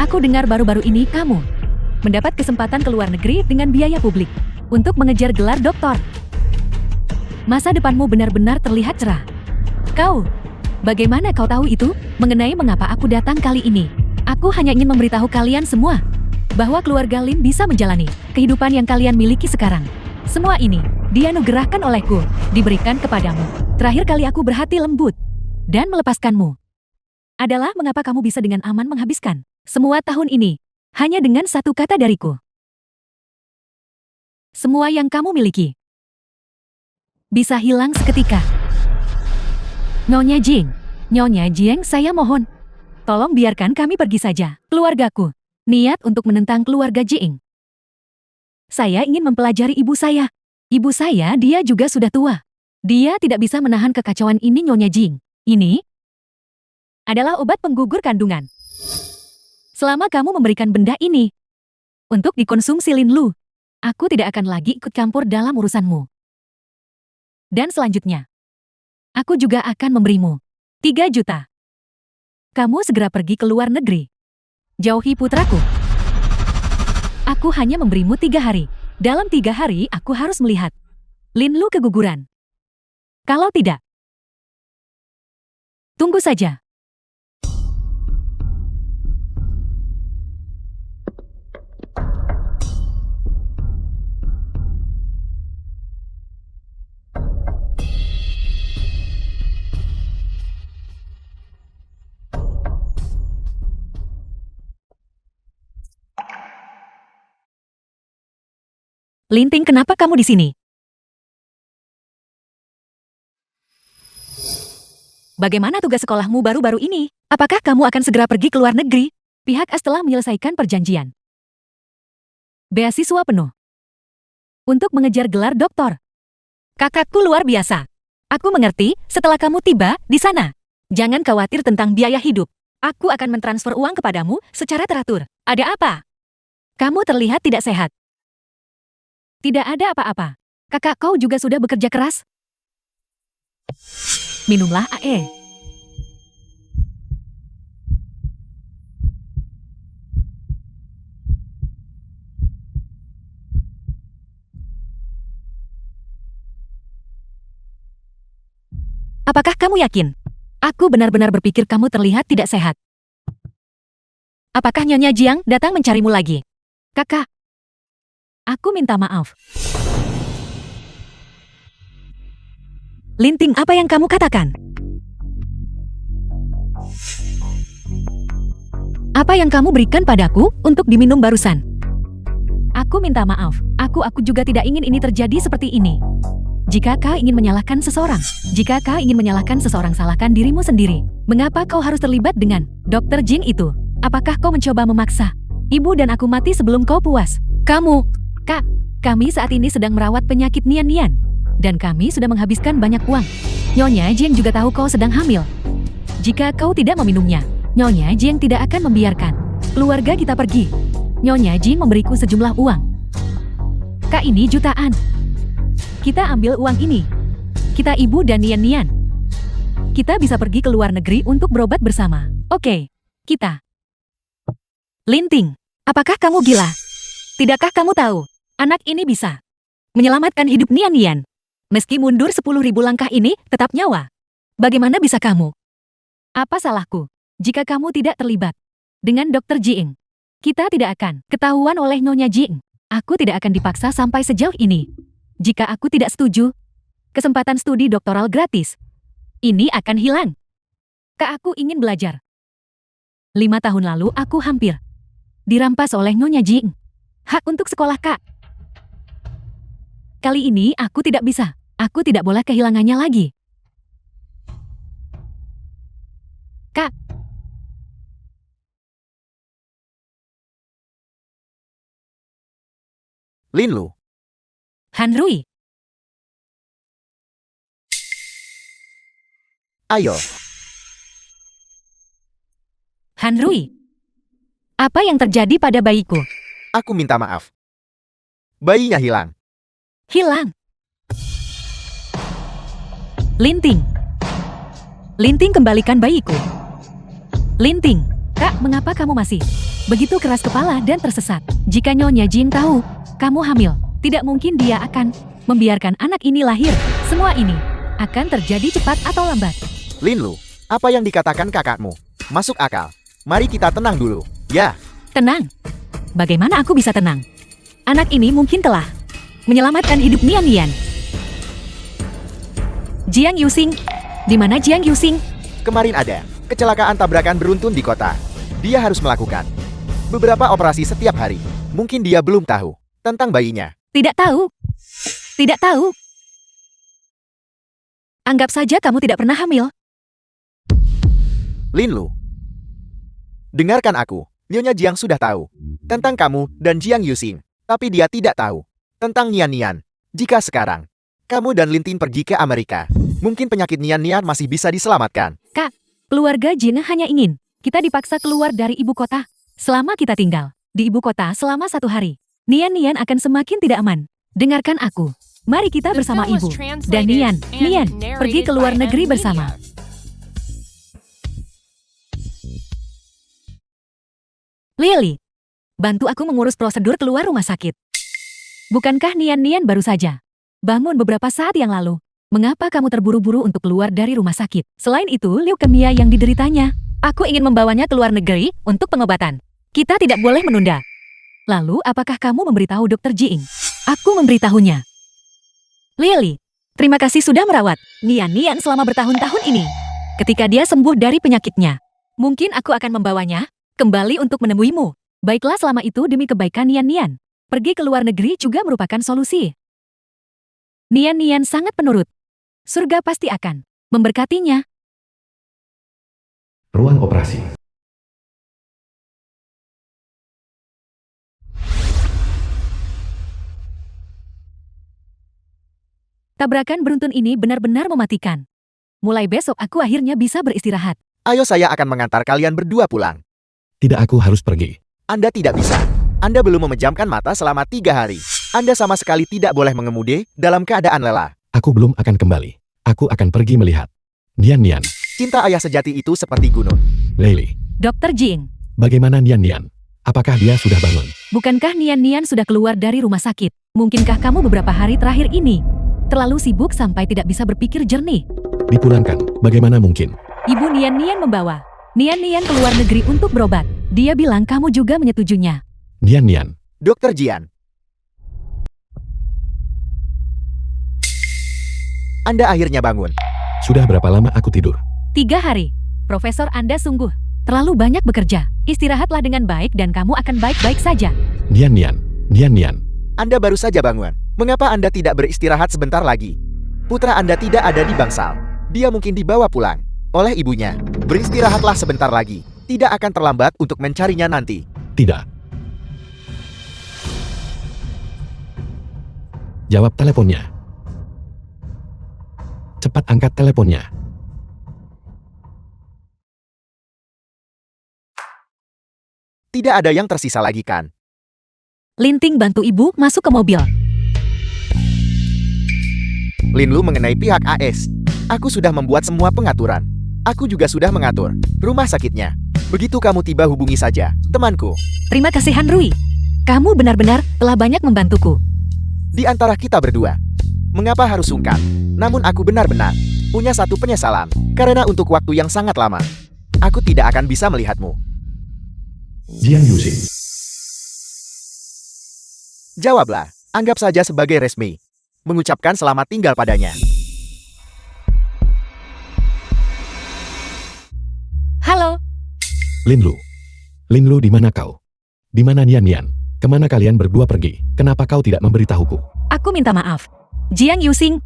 Aku dengar baru-baru ini kamu mendapat kesempatan ke luar negeri dengan biaya publik untuk mengejar gelar doktor. Masa depanmu benar-benar terlihat cerah. Kau, bagaimana kau tahu itu? Mengenai mengapa aku datang kali ini, aku hanya ingin memberitahu kalian semua bahwa keluarga Lin bisa menjalani kehidupan yang kalian miliki sekarang. Semua ini dianugerahkan olehku, diberikan kepadamu. Terakhir kali aku berhati lembut dan melepaskanmu adalah mengapa kamu bisa dengan aman menghabiskan semua tahun ini hanya dengan satu kata dariku. Semua yang kamu miliki bisa hilang seketika. Nyonya Jing, saya mohon, tolong biarkan kami pergi saja. Keluargaku niat untuk menentang keluarga Jing. Saya ingin mempelajari ibu saya. Ibu saya, dia juga sudah tua. Dia tidak bisa menahan kekacauan ini, Nyonya Jing. Ini adalah obat penggugur kandungan. Selama kamu memberikan benda ini untuk dikonsumsi Lin Lu, aku tidak akan lagi ikut campur dalam urusanmu. Dan selanjutnya, aku juga akan memberimu 3 juta. Kamu segera pergi ke luar negeri. Jauhi putraku. Aku hanya memberimu 3 hari. Dalam 3 hari aku harus melihat Lin Lu keguguran. Kalau tidak, tunggu saja. Linting, kenapa kamu di sini? Bagaimana tugas sekolahmu baru-baru ini? Apakah kamu akan segera pergi ke luar negeri? Pihak AS telah menyelesaikan perjanjian. Beasiswa penuh. Untuk mengejar gelar doktor. Kakakku luar biasa. Aku mengerti setelah kamu tiba di sana. Jangan khawatir tentang biaya hidup. Aku akan mentransfer uang kepadamu secara teratur. Ada apa? Kamu terlihat tidak sehat. Tidak ada apa-apa. Kakak kau juga sudah bekerja keras. Minumlah AE. Apakah kamu yakin? Aku benar-benar berpikir kamu terlihat tidak sehat. Apakah Nyonya Jiang datang mencarimu lagi? Kakak, aku minta maaf. Linting, apa yang kamu katakan? Apa yang kamu berikan padaku untuk diminum barusan? Aku minta maaf. Aku juga tidak ingin ini terjadi seperti ini. Jika kau ingin menyalahkan seseorang, salahkan dirimu sendiri. Mengapa kau harus terlibat dengan Dr. Jing itu? Apakah kau mencoba memaksa ibu dan aku mati sebelum kau puas? Kamu, Kak, kami saat ini sedang merawat penyakit Nian-Nian. Dan kami sudah menghabiskan banyak uang. Nyonya Jiang juga tahu kau sedang hamil. Jika kau tidak meminumnya, Nyonya Jiang tidak akan membiarkan keluarga kita pergi. Nyonya Jiang memberiku sejumlah uang. Kak, ini jutaan. Kita ambil uang ini. Kita ibu dan Nian-Nian. Kita bisa pergi ke luar negeri untuk berobat bersama. Oke, kita. Linting, apakah kamu gila? Tidakkah kamu tahu, anak ini bisa menyelamatkan hidup Nian-Nian? Meski mundur 10.000 langkah ini tetap nyawa. Bagaimana bisa kamu? Apa salahku jika kamu tidak terlibat dengan Dr. Jing? Kita tidak akan ketahuan oleh Nyonya Jing. Aku tidak akan dipaksa sampai sejauh ini. Jika aku tidak setuju, kesempatan studi doktoral gratis ini akan hilang. Kak, aku ingin belajar. 5 tahun lalu aku hampir dirampas oleh Nyonya Jing. Hak untuk sekolah, Kak. Kali ini aku tidak bisa. Aku tidak boleh kehilangannya lagi. Kak. Lin Lu. Han Rui. Ayo. Han Rui. Apa yang terjadi pada bayiku? Aku minta maaf. Bayinya hilang. Hilang. Linting. Linting, kembalikan bayiku. Linting. Kak, mengapa kamu masih begitu keras kepala dan tersesat? Jika Nyonya Jing tahu kamu hamil, tidak mungkin dia akan membiarkan anak ini lahir. Semua ini akan terjadi cepat atau lambat. Lin Lu, apa yang dikatakan kakakmu masuk akal. Mari kita tenang dulu, ya. Tenang. Bagaimana aku bisa tenang? Anak ini mungkin telah menyelamatkan hidup Nian-Nian. Jiang Yuxing. Di mana Jiang Yuxing? Kemarin ada kecelakaan tabrakan beruntun di kota. Dia harus melakukan beberapa operasi setiap hari. Mungkin dia belum tahu tentang bayinya. Tidak tahu. Tidak tahu. Anggap saja kamu tidak pernah hamil. Lin Lu, dengarkan aku. Nyonya Jiang sudah tahu tentang kamu dan Jiang Yuxing. Tapi dia tidak tahu tentang Nian-Nian. Jika sekarang kamu dan Lintin pergi ke Amerika, mungkin penyakit Nian-Nian masih bisa diselamatkan. Kak, keluarga Jin hanya ingin kita dipaksa keluar dari ibu kota. Selama kita tinggal di ibu kota selama 1 hari, Nian akan semakin tidak aman. Dengarkan aku. Mari kita The bersama film was ibu. translated Dan Nian, and pergi ke narrated luar by negeri M. bersama. Media. Lily, bantu aku mengurus prosedur keluar rumah sakit. Bukankah Nian baru saja bangun beberapa saat yang lalu? Mengapa kamu terburu-buru untuk keluar dari rumah sakit? Selain itu, leukemia yang dideritanya. Aku ingin membawanya ke luar negeri untuk pengobatan. Kita tidak boleh menunda. Lalu, apakah kamu memberitahu Dr. Jiing? Aku memberitahunya. Lily, terima kasih sudah merawat Nian selama bertahun-tahun ini. Ketika dia sembuh dari penyakitnya, mungkin aku akan membawanya kembali untuk menemuimu. Baiklah, selama itu demi kebaikan Nian. Pergi ke luar negeri juga merupakan solusi. Nian sangat penurut. Surga pasti akan memberkatinya. Ruang operasi. Tabrakan beruntun ini benar-benar mematikan. Mulai besok aku akhirnya bisa beristirahat. Ayo saya akan mengantar kalian berdua pulang. Tidak, aku harus pergi. Anda tidak bisa. Anda belum memejamkan mata selama 3 hari. Anda sama sekali tidak boleh mengemudi dalam keadaan lelah. Aku belum akan kembali. Aku akan pergi melihat. Nian. Cinta ayah sejati itu seperti gunung. Lily, Dr. Jing, bagaimana Nian? Apakah dia sudah bangun? bukankah Nian sudah keluar dari rumah sakit? Mungkinkah kamu beberapa hari terakhir ini terlalu sibuk sampai tidak bisa berpikir jernih? Dipulangkan, bagaimana mungkin? Ibu Nian membawa Nian ke luar negeri untuk berobat. Dia bilang kamu juga menyetujuinya. Nian. Dr. Jian. Anda akhirnya bangun. Sudah berapa lama aku tidur? 3 hari. Profesor Anda sungguh terlalu banyak bekerja. Istirahatlah dengan baik dan kamu akan baik-baik saja. Nian. Anda baru saja bangun. Mengapa Anda tidak beristirahat sebentar lagi? Putra Anda tidak ada di bangsal. Dia mungkin dibawa pulang oleh ibunya. Beristirahatlah sebentar lagi. Tidak akan terlambat untuk mencarinya nanti. Tidak. Jawab teleponnya. Cepat angkat teleponnya. Tidak ada yang tersisa lagi kan? Linting bantu ibu masuk ke mobil. Linlu mengenai pihak AS. Aku sudah membuat semua pengaturan. Aku juga sudah mengatur rumah sakitnya. Begitu kamu tiba hubungi saja, temanku. Terima kasih Han Rui. Kamu benar-benar telah banyak membantuku. Di antara kita berdua, mengapa harus sungkan? Namun aku benar-benar punya satu penyesalan. Karena untuk waktu yang sangat lama, aku tidak akan bisa melihatmu. Jiang Yuxing. Jawablah, anggap saja sebagai resmi. Mengucapkan selamat tinggal padanya. Halo, Linlu, di mana kau? Di mana Nian? Kemana kalian berdua pergi? Kenapa kau tidak memberitahuku? aku minta maaf. Jiang Yuxing,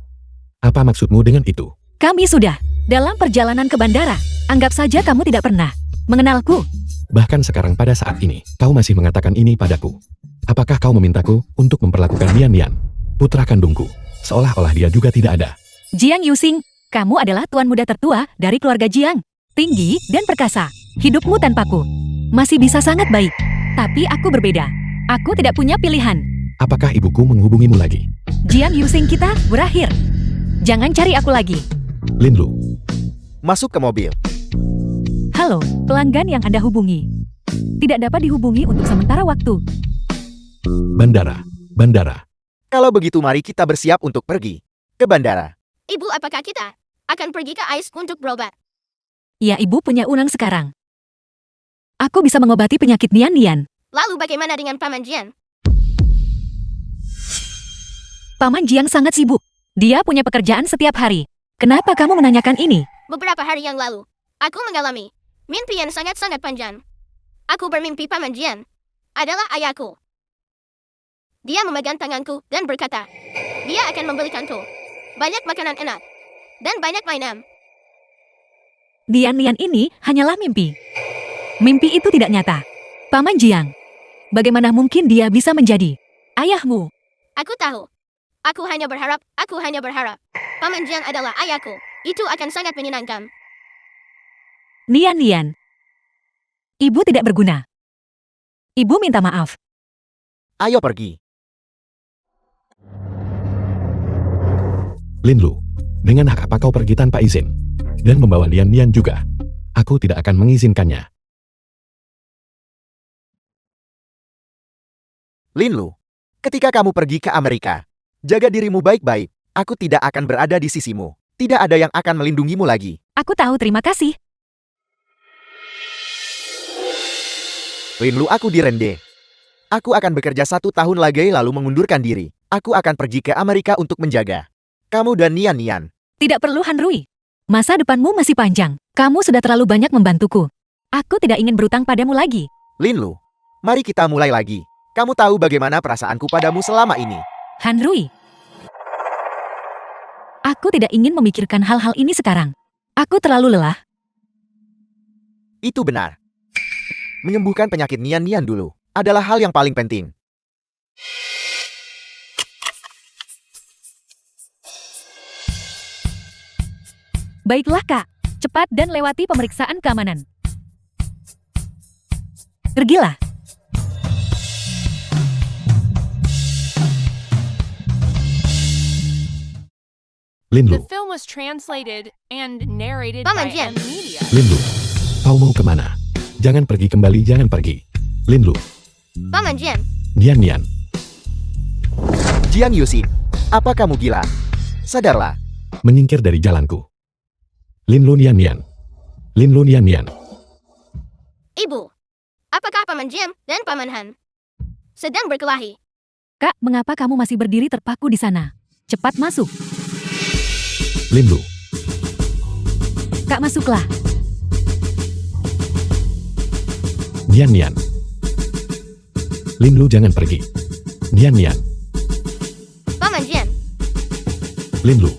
Apa maksudmu dengan itu? kami sudah dalam perjalanan ke bandara. Anggap saja kamu tidak pernah mengenalku. Bahkan sekarang pada saat ini, kau masih mengatakan ini padaku. Apakah kau memintaku untuk memperlakukan Nian, putra kandungku, seolah-olah dia juga tidak ada? Jiang Yuxing, kamu adalah tuan muda tertua dari keluarga Jiang. Tinggi dan perkasa. Hidupmu tanpaku masih bisa sangat baik. Tapi aku berbeda. Aku tidak punya pilihan. Apakah ibuku menghubungimu lagi? Jiang Yuxing kita berakhir. Jangan cari aku lagi. Linlu, Masuk ke mobil. Halo, pelanggan yang Anda hubungi tidak dapat dihubungi untuk sementara waktu. bandara. Kalau begitu mari kita bersiap untuk pergi ke bandara. Ibu, apakah kita akan pergi ke AIS untuk berobat? Ya, ibu punya unang sekarang. Aku bisa mengobati penyakit Nian. Lalu bagaimana dengan Paman Jian? Paman Jiang sangat sibuk. Dia punya pekerjaan setiap hari. Kenapa kamu menanyakan ini? Beberapa hari yang lalu, aku mengalami mimpi yang sangat-sangat panjang. Aku bermimpi Paman Jian adalah ayahku. Dia memegang tanganku dan berkata, dia akan membelikanku banyak makanan enak dan banyak mainan. Nian ini hanyalah mimpi. Mimpi itu tidak nyata. Paman Jiang, bagaimana mungkin dia bisa menjadi ayahmu? Aku tahu. Aku hanya berharap. Paman Jian adalah ayahku. Itu akan sangat menyenangkan. Nian, ibu tidak berguna. Ibu minta maaf. Ayo pergi. Linlu, dengan hak apa kau pergi tanpa izin? Dan membawa Nian Nian juga. Aku tidak akan mengizinkannya. Linlu, ketika kamu pergi ke Amerika, jaga dirimu baik-baik. Aku tidak akan berada di sisimu. Tidak ada yang akan melindungimu lagi. Aku tahu, terima kasih. Linlu, aku dirende. Aku akan bekerja 1 tahun lagi lalu mengundurkan diri. Aku akan pergi ke Amerika untuk menjaga kamu dan Nian Nian. Tidak perlu, Han Rui. Masa depanmu masih panjang. Kamu sudah terlalu banyak membantuku. Aku tidak ingin berutang padamu lagi. Linlu, mari kita mulai lagi. Kamu tahu bagaimana perasaanku padamu selama ini. Han Rui. Aku tidak ingin memikirkan hal-hal ini sekarang. Aku terlalu lelah. Itu benar. Menyembuhkan penyakit Nian Nian dulu adalah hal yang paling penting. Baiklah, Kak. Cepat dan lewati pemeriksaan keamanan. Pergilah. Linlu, The film was translated and narrated Paman by Jian. M Media. Linlu, kau mau kemana? Jangan pergi kembali, jangan pergi. Linlu, Paman Jian, Nian Nian. Jian Yuxin, apa kamu gila? Sadarlah. Menyingkir dari jalanku. Linlu Nian Nian. Linlu Nian Nian. Ibu. Apakah Paman Jian dan Paman Han sedang berkelahi? Kak, mengapa kamu masih berdiri terpaku di sana? Cepat masuk. Linlu, Kak, masuklah. Nian Nian. Linlu, jangan pergi. Nian Nian. Paman Jian, Linlu.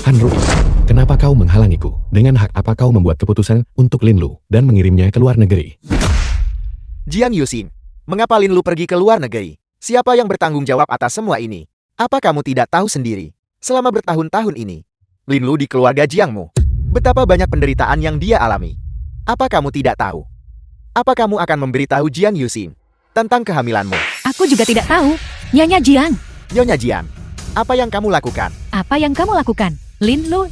Han Rui, kenapa kau menghalangiku? Dengan hak apa kau membuat keputusan untuk Linlu dan mengirimnya ke luar negeri? Jian Yuxin, mengapa Linlu pergi ke luar negeri? Siapa yang bertanggung jawab atas semua ini? Apa kamu tidak tahu sendiri? Selama bertahun-tahun ini, Linlu di keluarga Jiangmu. Betapa banyak penderitaan yang dia alami. Apa kamu tidak tahu? Apa kamu akan memberitahu Jian Yuxin tentang kehamilanmu? Aku juga tidak tahu. Nyonya Jiang, Nyonya Jian, apa yang kamu lakukan? apa yang kamu lakukan? Linlu,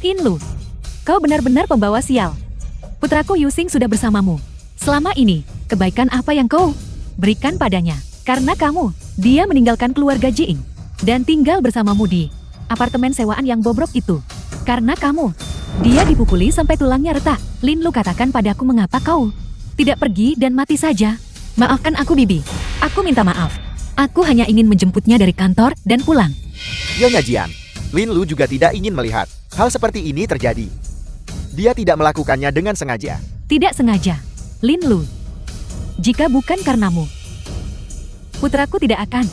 kau benar-benar pembawa sial. Putraku Yusing sudah bersamamu. Selama ini, kebaikan apa yang kau berikan padanya? Karena kamu, dia meninggalkan keluarga Jiing dan tinggal bersamamu di apartemen sewaan yang bobrok itu. Karena kamu, dia dipukuli sampai tulangnya retak. Linlu, katakan padaku mengapa kau tidak pergi dan mati saja. Maafkan aku, Bibi. Aku minta maaf. Aku hanya ingin menjemputnya dari kantor dan pulang. Nyonya Jian, Linlu juga tidak ingin melihat hal seperti ini terjadi. Dia tidak melakukannya dengan sengaja. Tidak sengaja. Linlu, jika bukan karenamu, putraku tidak akan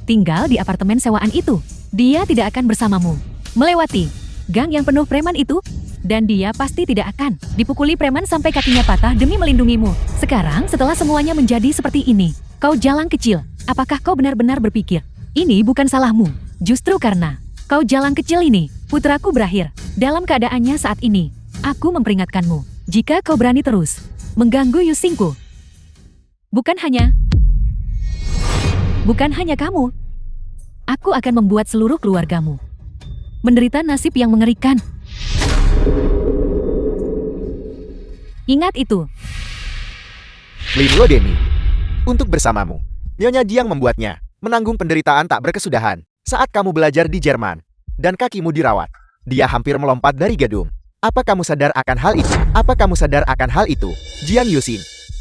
tinggal di apartemen sewaan itu. Dia tidak akan bersamamu melewati gang yang penuh preman itu. Dan dia pasti tidak akan dipukuli preman sampai kakinya patah demi melindungimu. Sekarang setelah semuanya menjadi seperti ini, kau jalang kecil, apakah kau benar-benar berpikir ini bukan salahmu? Justru karena kau jalang kecil ini, putraku berakhir dalam keadaannya saat ini. Aku memperingatkanmu, jika kau berani terus mengganggu Yusingku. Bukan hanya kamu. Aku akan membuat seluruh keluargamu menderita nasib yang mengerikan. Ingat itu. Linlu Demi, untuk bersamamu. Nyonya Jiang membuatnya menanggung penderitaan tak berkesudahan saat kamu belajar di Jerman dan kakimu dirawat. Dia hampir melompat dari gedung. Apa kamu sadar akan hal itu? Apa kamu sadar akan hal itu? Jian Yuxin,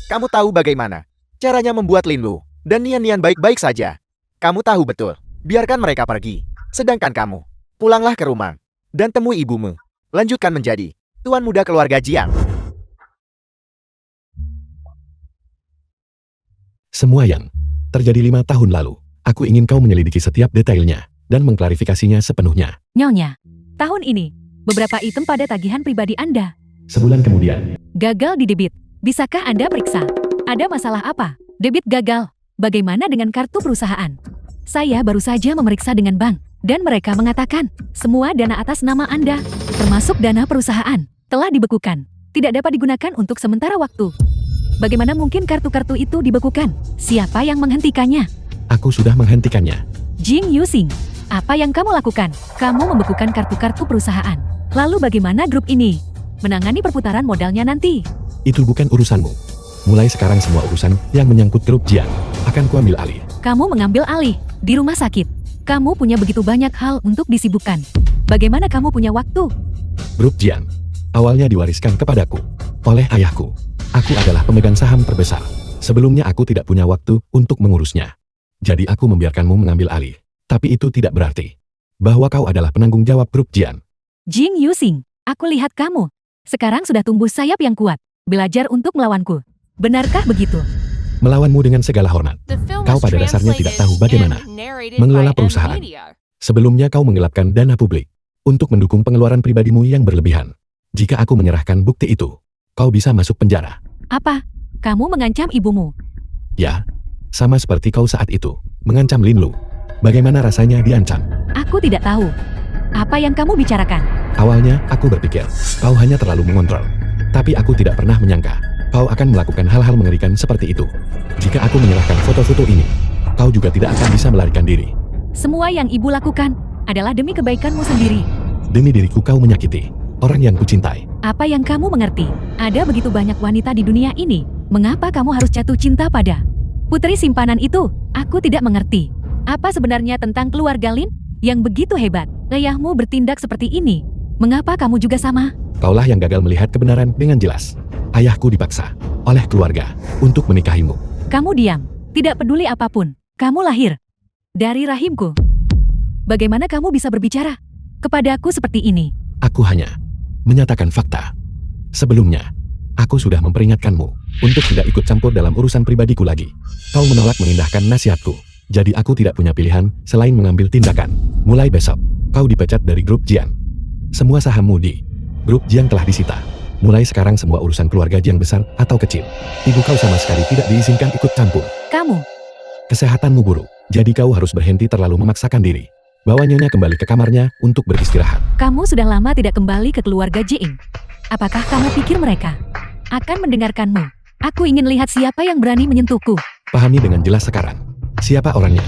kamu tahu bagaimana caranya membuat Linlu dan Nian Nian baik-baik saja. Kamu tahu betul. Biarkan mereka pergi. Sedangkan kamu, pulanglah ke rumah dan temui ibumu. Lanjutkan menjadi tuan muda keluarga Jiang. Semua yang terjadi 5 tahun lalu, aku ingin kau menyelidiki setiap detailnya dan mengklarifikasinya sepenuhnya. Nyonya, tahun ini, beberapa item pada tagihan pribadi Anda Sebulan kemudian, gagal di debit. Bisakah Anda periksa? Ada masalah apa? Debit gagal. Bagaimana dengan kartu perusahaan? Saya baru saja memeriksa dengan bank, dan mereka mengatakan semua dana atas nama Anda, termasuk dana perusahaan, telah dibekukan. tidak dapat digunakan untuk sementara waktu. Bagaimana mungkin kartu-kartu itu dibekukan? Siapa yang menghentikannya? Aku sudah menghentikannya. Jing Yusing, apa yang kamu lakukan? Kamu membekukan kartu-kartu perusahaan. Lalu bagaimana grup ini menangani perputaran modalnya nanti? Itu bukan urusanmu. Mulai sekarang semua urusan yang menyangkut grup Jian akan kuambil alih. Kamu mengambil alih di rumah sakit. Kamu punya begitu banyak hal untuk disibukkan. Bagaimana kamu punya waktu? Grup Jian awalnya diwariskan kepadaku oleh ayahku. Aku adalah pemegang saham terbesar. Sebelumnya aku tidak punya waktu untuk mengurusnya. Jadi aku membiarkanmu mengambil alih. Tapi itu tidak berarti bahwa kau adalah penanggung jawab grup Jian. Jing Yusing, aku lihat kamu sekarang sudah tumbuh sayap yang kuat. Belajar untuk melawanku. Benarkah begitu? Melawanmu dengan segala hormat. The film Kau was pada dasarnya tidak tahu translated bagaimana and narrated mengelola by perusahaan. M-Media. Sebelumnya kau menggelapkan dana publik untuk mendukung pengeluaran pribadimu yang berlebihan. Jika aku menyerahkan bukti itu, kau bisa masuk penjara. Apa? Kamu mengancam ibumu? Ya, sama seperti kau saat itu, mengancam Lin Lu. Bagaimana rasanya diancam? Aku tidak tahu. Apa yang kamu bicarakan? Awalnya, aku berpikir, kau hanya terlalu mengontrol. Tapi aku tidak pernah menyangka, kau akan melakukan hal-hal mengerikan seperti itu. Jika aku menyerahkan foto-foto ini, kau juga tidak akan bisa melarikan diri. Semua yang ibu lakukan adalah demi kebaikanmu sendiri. Demi diriku kau menyakiti orang yang kucintai. Apa yang kamu mengerti? Ada begitu banyak wanita di dunia ini. Mengapa kamu harus jatuh cinta pada putri simpanan itu? Aku tidak mengerti. Apa sebenarnya tentang keluarga Lin yang begitu hebat? Ayahmu bertindak seperti ini. Mengapa kamu juga sama? Kaulah yang gagal melihat kebenaran dengan jelas. Ayahku dipaksa oleh keluarga untuk menikahimu. Kamu diam. Tidak peduli apapun. Kamu lahir dari rahimku. Bagaimana kamu bisa berbicara kepadaku seperti ini? Aku hanya menyatakan fakta. Sebelumnya, aku sudah memperingatkanmu untuk tidak ikut campur dalam urusan pribadiku lagi. Kau menolak mengindahkan nasihatku. Jadi aku tidak punya pilihan selain mengambil tindakan. Mulai besok, kau dipecat dari grup Jian. Semua sahammu di grup Jian telah disita. Mulai sekarang semua urusan keluarga Jian besar atau kecil, ibu kau sama sekali tidak diizinkan ikut campur. Kamu, Kesehatanmu buruk, jadi kau harus berhenti terlalu memaksakan diri. Bawa Nyonya kembali ke kamarnya untuk beristirahat. kamu sudah lama tidak kembali ke keluarga Jing. Apakah kamu pikir mereka akan mendengarkanmu? Aku ingin lihat siapa yang berani menyentuhku. Pahami dengan jelas sekarang. Siapa orangnya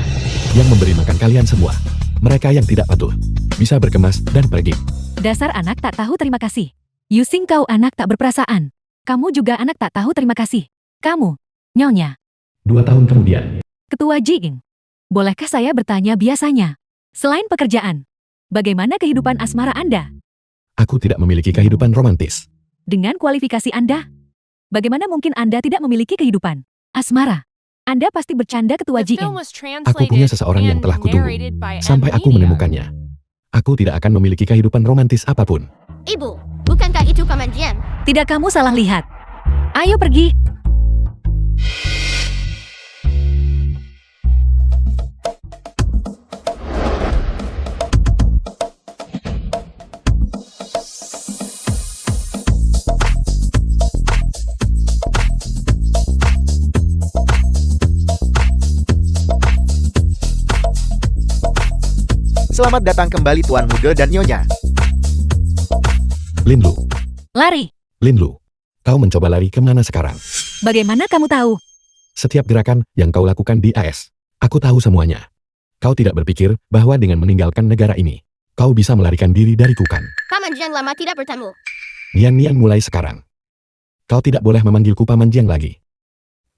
yang memberi makan kalian semua? Mereka yang tidak patuh, bisa berkemas dan pergi. Dasar anak tak tahu terima kasih. Yusing, kau anak tak berperasaan. Kamu juga anak tak tahu terima kasih. Kamu, Nyonya, 2 tahun kemudian, Ketua Jing. Bolehkah saya bertanya biasanya? Selain pekerjaan, bagaimana kehidupan asmara Anda? aku tidak memiliki kehidupan romantis. Dengan kualifikasi Anda, bagaimana mungkin Anda tidak memiliki kehidupan asmara? Anda pasti bercanda, Ketua The film Jing. was Aku punya translated seseorang yang and telah kutunggu narrated by sampai aku M-Media. menemukannya. Aku tidak akan memiliki kehidupan romantis apapun. Ibu, bukankah itu Paman Jian? Tidak, kamu salah lihat. Ayo pergi. Selamat datang kembali Tuan Muda dan Nyonya. Lin Lu, Lari. Lin Lu, kau mencoba lari kemana sekarang? Bagaimana kamu tahu? Setiap gerakan yang kau lakukan di AS, aku tahu semuanya. Kau tidak berpikir bahwa dengan meninggalkan negara ini, kau bisa melarikan diri dariku kan? Paman Jian lama tidak bertemu. Nian mulai sekarang. Kau tidak boleh memanggilku Paman Jiang lagi.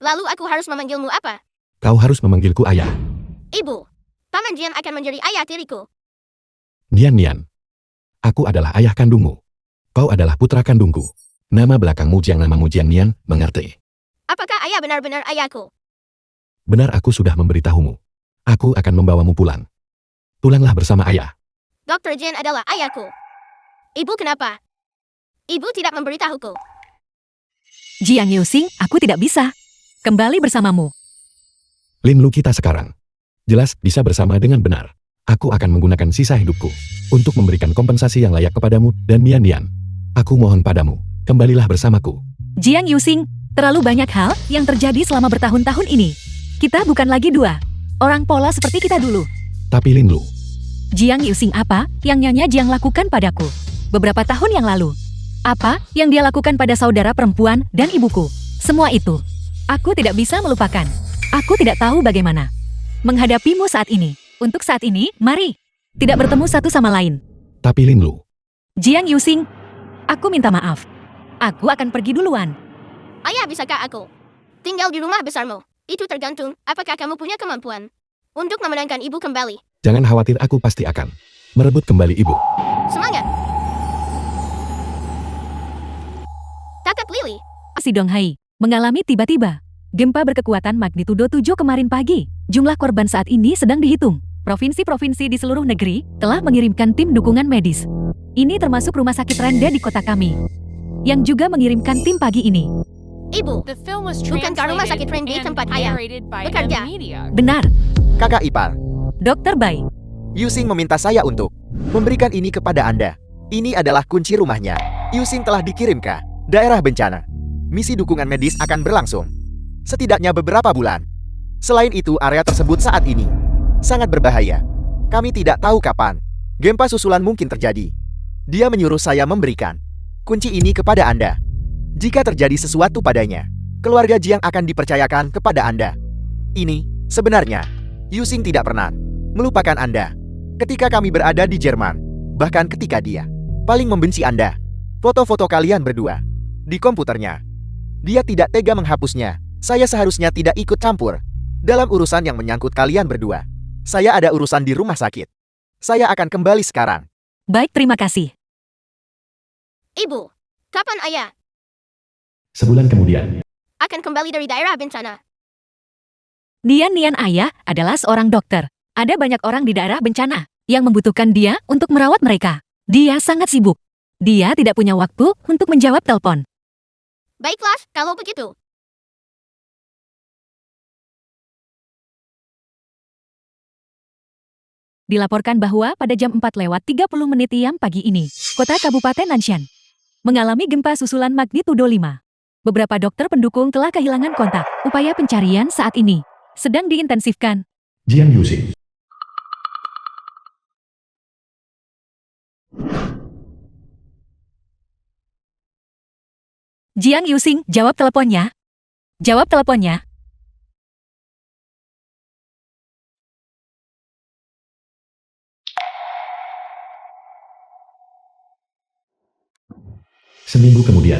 Lalu aku harus memanggilmu apa? Kau harus memanggilku ayah. Ibu, Paman Jian akan menjadi ayah tiriku. Nian, aku adalah ayah kandungmu. Kau adalah putra kandungku. Nama belakangmu Jiang, namamu Jiang Nian, mengerti? Apakah ayah benar-benar ayahku? Benar, aku sudah memberitahumu. Aku akan membawamu pulang. Pulanglah bersama ayah. Dr. Jian adalah ayahku. Ibu kenapa? Ibu tidak memberitahuku. Jiang Yusing, aku tidak bisa kembali bersamamu. Lin Lu, kita sekarang jelas bisa bersama dengan benar. Aku akan menggunakan sisa hidupku untuk memberikan kompensasi yang layak kepadamu dan Nian. Aku mohon padamu, kembalilah bersamaku. Jiang Yusing, terlalu banyak hal yang terjadi selama bertahun-tahun ini. Kita bukan lagi dua orang pola seperti kita dulu. Tapi Lin Lu, Jiang Yusing, apa yang Nyonya Jiang lakukan padaku beberapa tahun yang lalu? Apa yang dia lakukan pada saudara perempuan dan ibuku? Semua itu, aku tidak bisa melupakan. Aku tidak tahu bagaimana menghadapimu saat ini. Untuk saat ini, mari. Tidak bertemu satu sama lain. Tapi Linlu, Jiang Yuxing, aku minta maaf. Aku akan pergi duluan. Ayah, bisakah aku tinggal di rumah besarmu? Itu tergantung apakah kamu punya kemampuan untuk memenangkan ibu kembali. jangan khawatir, aku pasti akan merebut kembali ibu. Semangat! Kakak Lily, Si Donghai mengalami tiba-tiba gempa berkekuatan magnitudo 7 kemarin pagi. Jumlah korban saat ini sedang dihitung. Provinsi-provinsi di seluruh negeri telah mengirimkan tim dukungan medis. Ini termasuk rumah sakit Rende di kota kami, yang juga mengirimkan tim pagi ini. Ibu, The film was Bukankah rumah sakit translated Randy and tempat ayah narrated by bekerja? M Media. Benar, Kakak ipar, Dokter Bai. Yusing meminta saya untuk memberikan ini kepada Anda. Ini adalah kunci rumahnya. Yusing telah dikirim ke daerah bencana. Misi dukungan medis akan berlangsung setidaknya beberapa bulan. Selain itu, area tersebut saat ini sangat berbahaya. Kami tidak tahu kapan gempa susulan mungkin terjadi. Dia menyuruh saya memberikan kunci ini kepada Anda. Jika terjadi sesuatu padanya, keluarga Jiang akan dipercayakan kepada Anda. Ini, sebenarnya, Yusing tidak pernah melupakan Anda. Ketika kami berada di Jerman, bahkan ketika dia paling membenci Anda, foto-foto kalian berdua di komputernya. Dia tidak tega menghapusnya. Saya seharusnya tidak ikut campur dalam urusan yang menyangkut kalian berdua. Saya ada urusan di rumah sakit. Saya akan kembali sekarang. Baik, terima kasih. Ibu, kapan ayah Sebulan kemudian, akan kembali dari daerah bencana? Nian Ayah adalah seorang dokter. Ada banyak orang di daerah bencana yang membutuhkan dia untuk merawat mereka. Dia sangat sibuk. Dia tidak punya waktu untuk menjawab telepon. Baiklah, kalau begitu. Dilaporkan bahwa pada jam 4:30 yang pagi ini, kota Kabupaten Nanshan mengalami gempa susulan magnitudo 5. Beberapa dokter pendukung telah kehilangan kontak. Upaya pencarian saat ini sedang diintensifkan. Jiang Yuxing, Jiang Yuxing, jawab teleponnya. Jawab teleponnya. seminggu kemudian,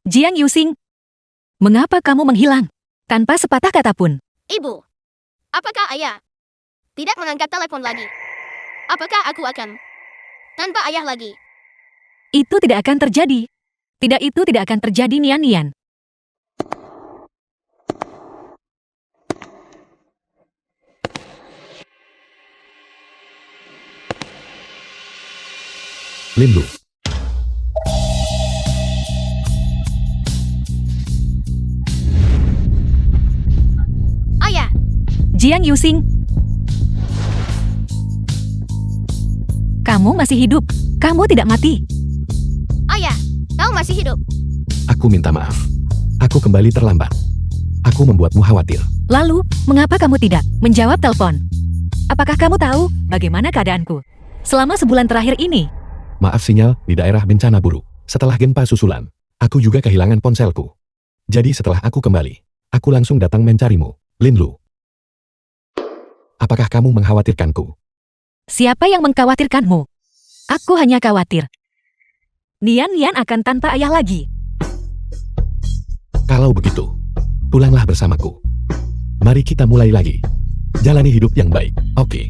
Jiang Yuxing, mengapa kamu menghilang? Tanpa sepatah kata pun. Ibu, apakah ayah tidak mengangkat telepon lagi? Apakah aku akan tanpa ayah lagi? Itu tidak akan terjadi. Itu tidak akan terjadi, Nian. Linlu, Ayah, Jiang Yuxing, kamu masih hidup. Kamu tidak mati. ayah, kau masih hidup. aku minta maaf. Aku kembali terlambat. Aku membuatmu khawatir. Lalu, mengapa kamu tidak menjawab telepon? Apakah kamu tahu bagaimana keadaanku selama sebulan terakhir ini? Maaf, sinyal di daerah bencana buruk. Setelah gempa susulan, aku juga kehilangan ponselku. Jadi setelah aku kembali, aku langsung datang mencarimu, Linlu. Apakah kamu mengkhawatirkanku? Siapa yang mengkhawatirkanmu? Aku hanya khawatir Nian akan tanpa ayah lagi. Kalau begitu, pulanglah bersamaku. Mari kita mulai lagi. Jalani hidup yang baik, oke?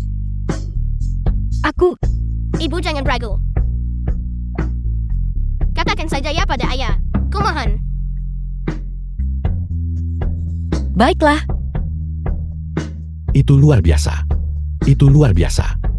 Aku, Ibu jangan ragu. Katakan saja ya pada ayah. Kumohon. baiklah. Itu luar biasa. Itu luar biasa.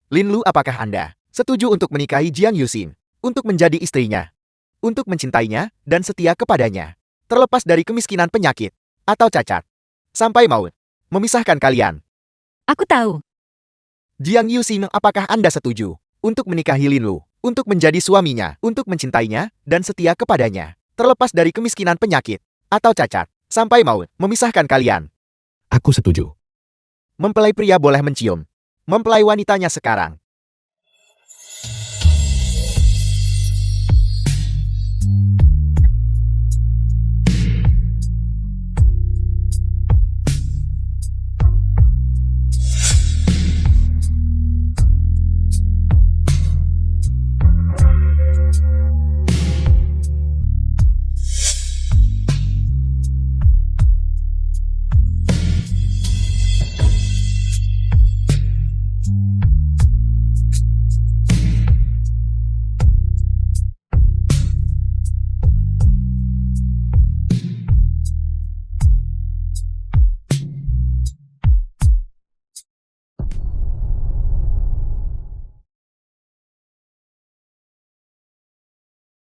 Linlu, apakah Anda setuju untuk menikahi Jiang Yuxing, untuk menjadi istrinya, untuk mencintainya dan setia kepadanya, terlepas dari kemiskinan, penyakit, atau cacat, sampai maut memisahkan kalian? Aku tahu. Jiang Yuxing, apakah Anda setuju untuk menikahi Lin Lu, untuk menjadi suaminya, untuk mencintainya, dan setia kepadanya, terlepas dari kemiskinan, penyakit, atau cacat, sampai maut memisahkan kalian? Aku setuju. Mempelai pria boleh mencium mempelai wanitanya sekarang.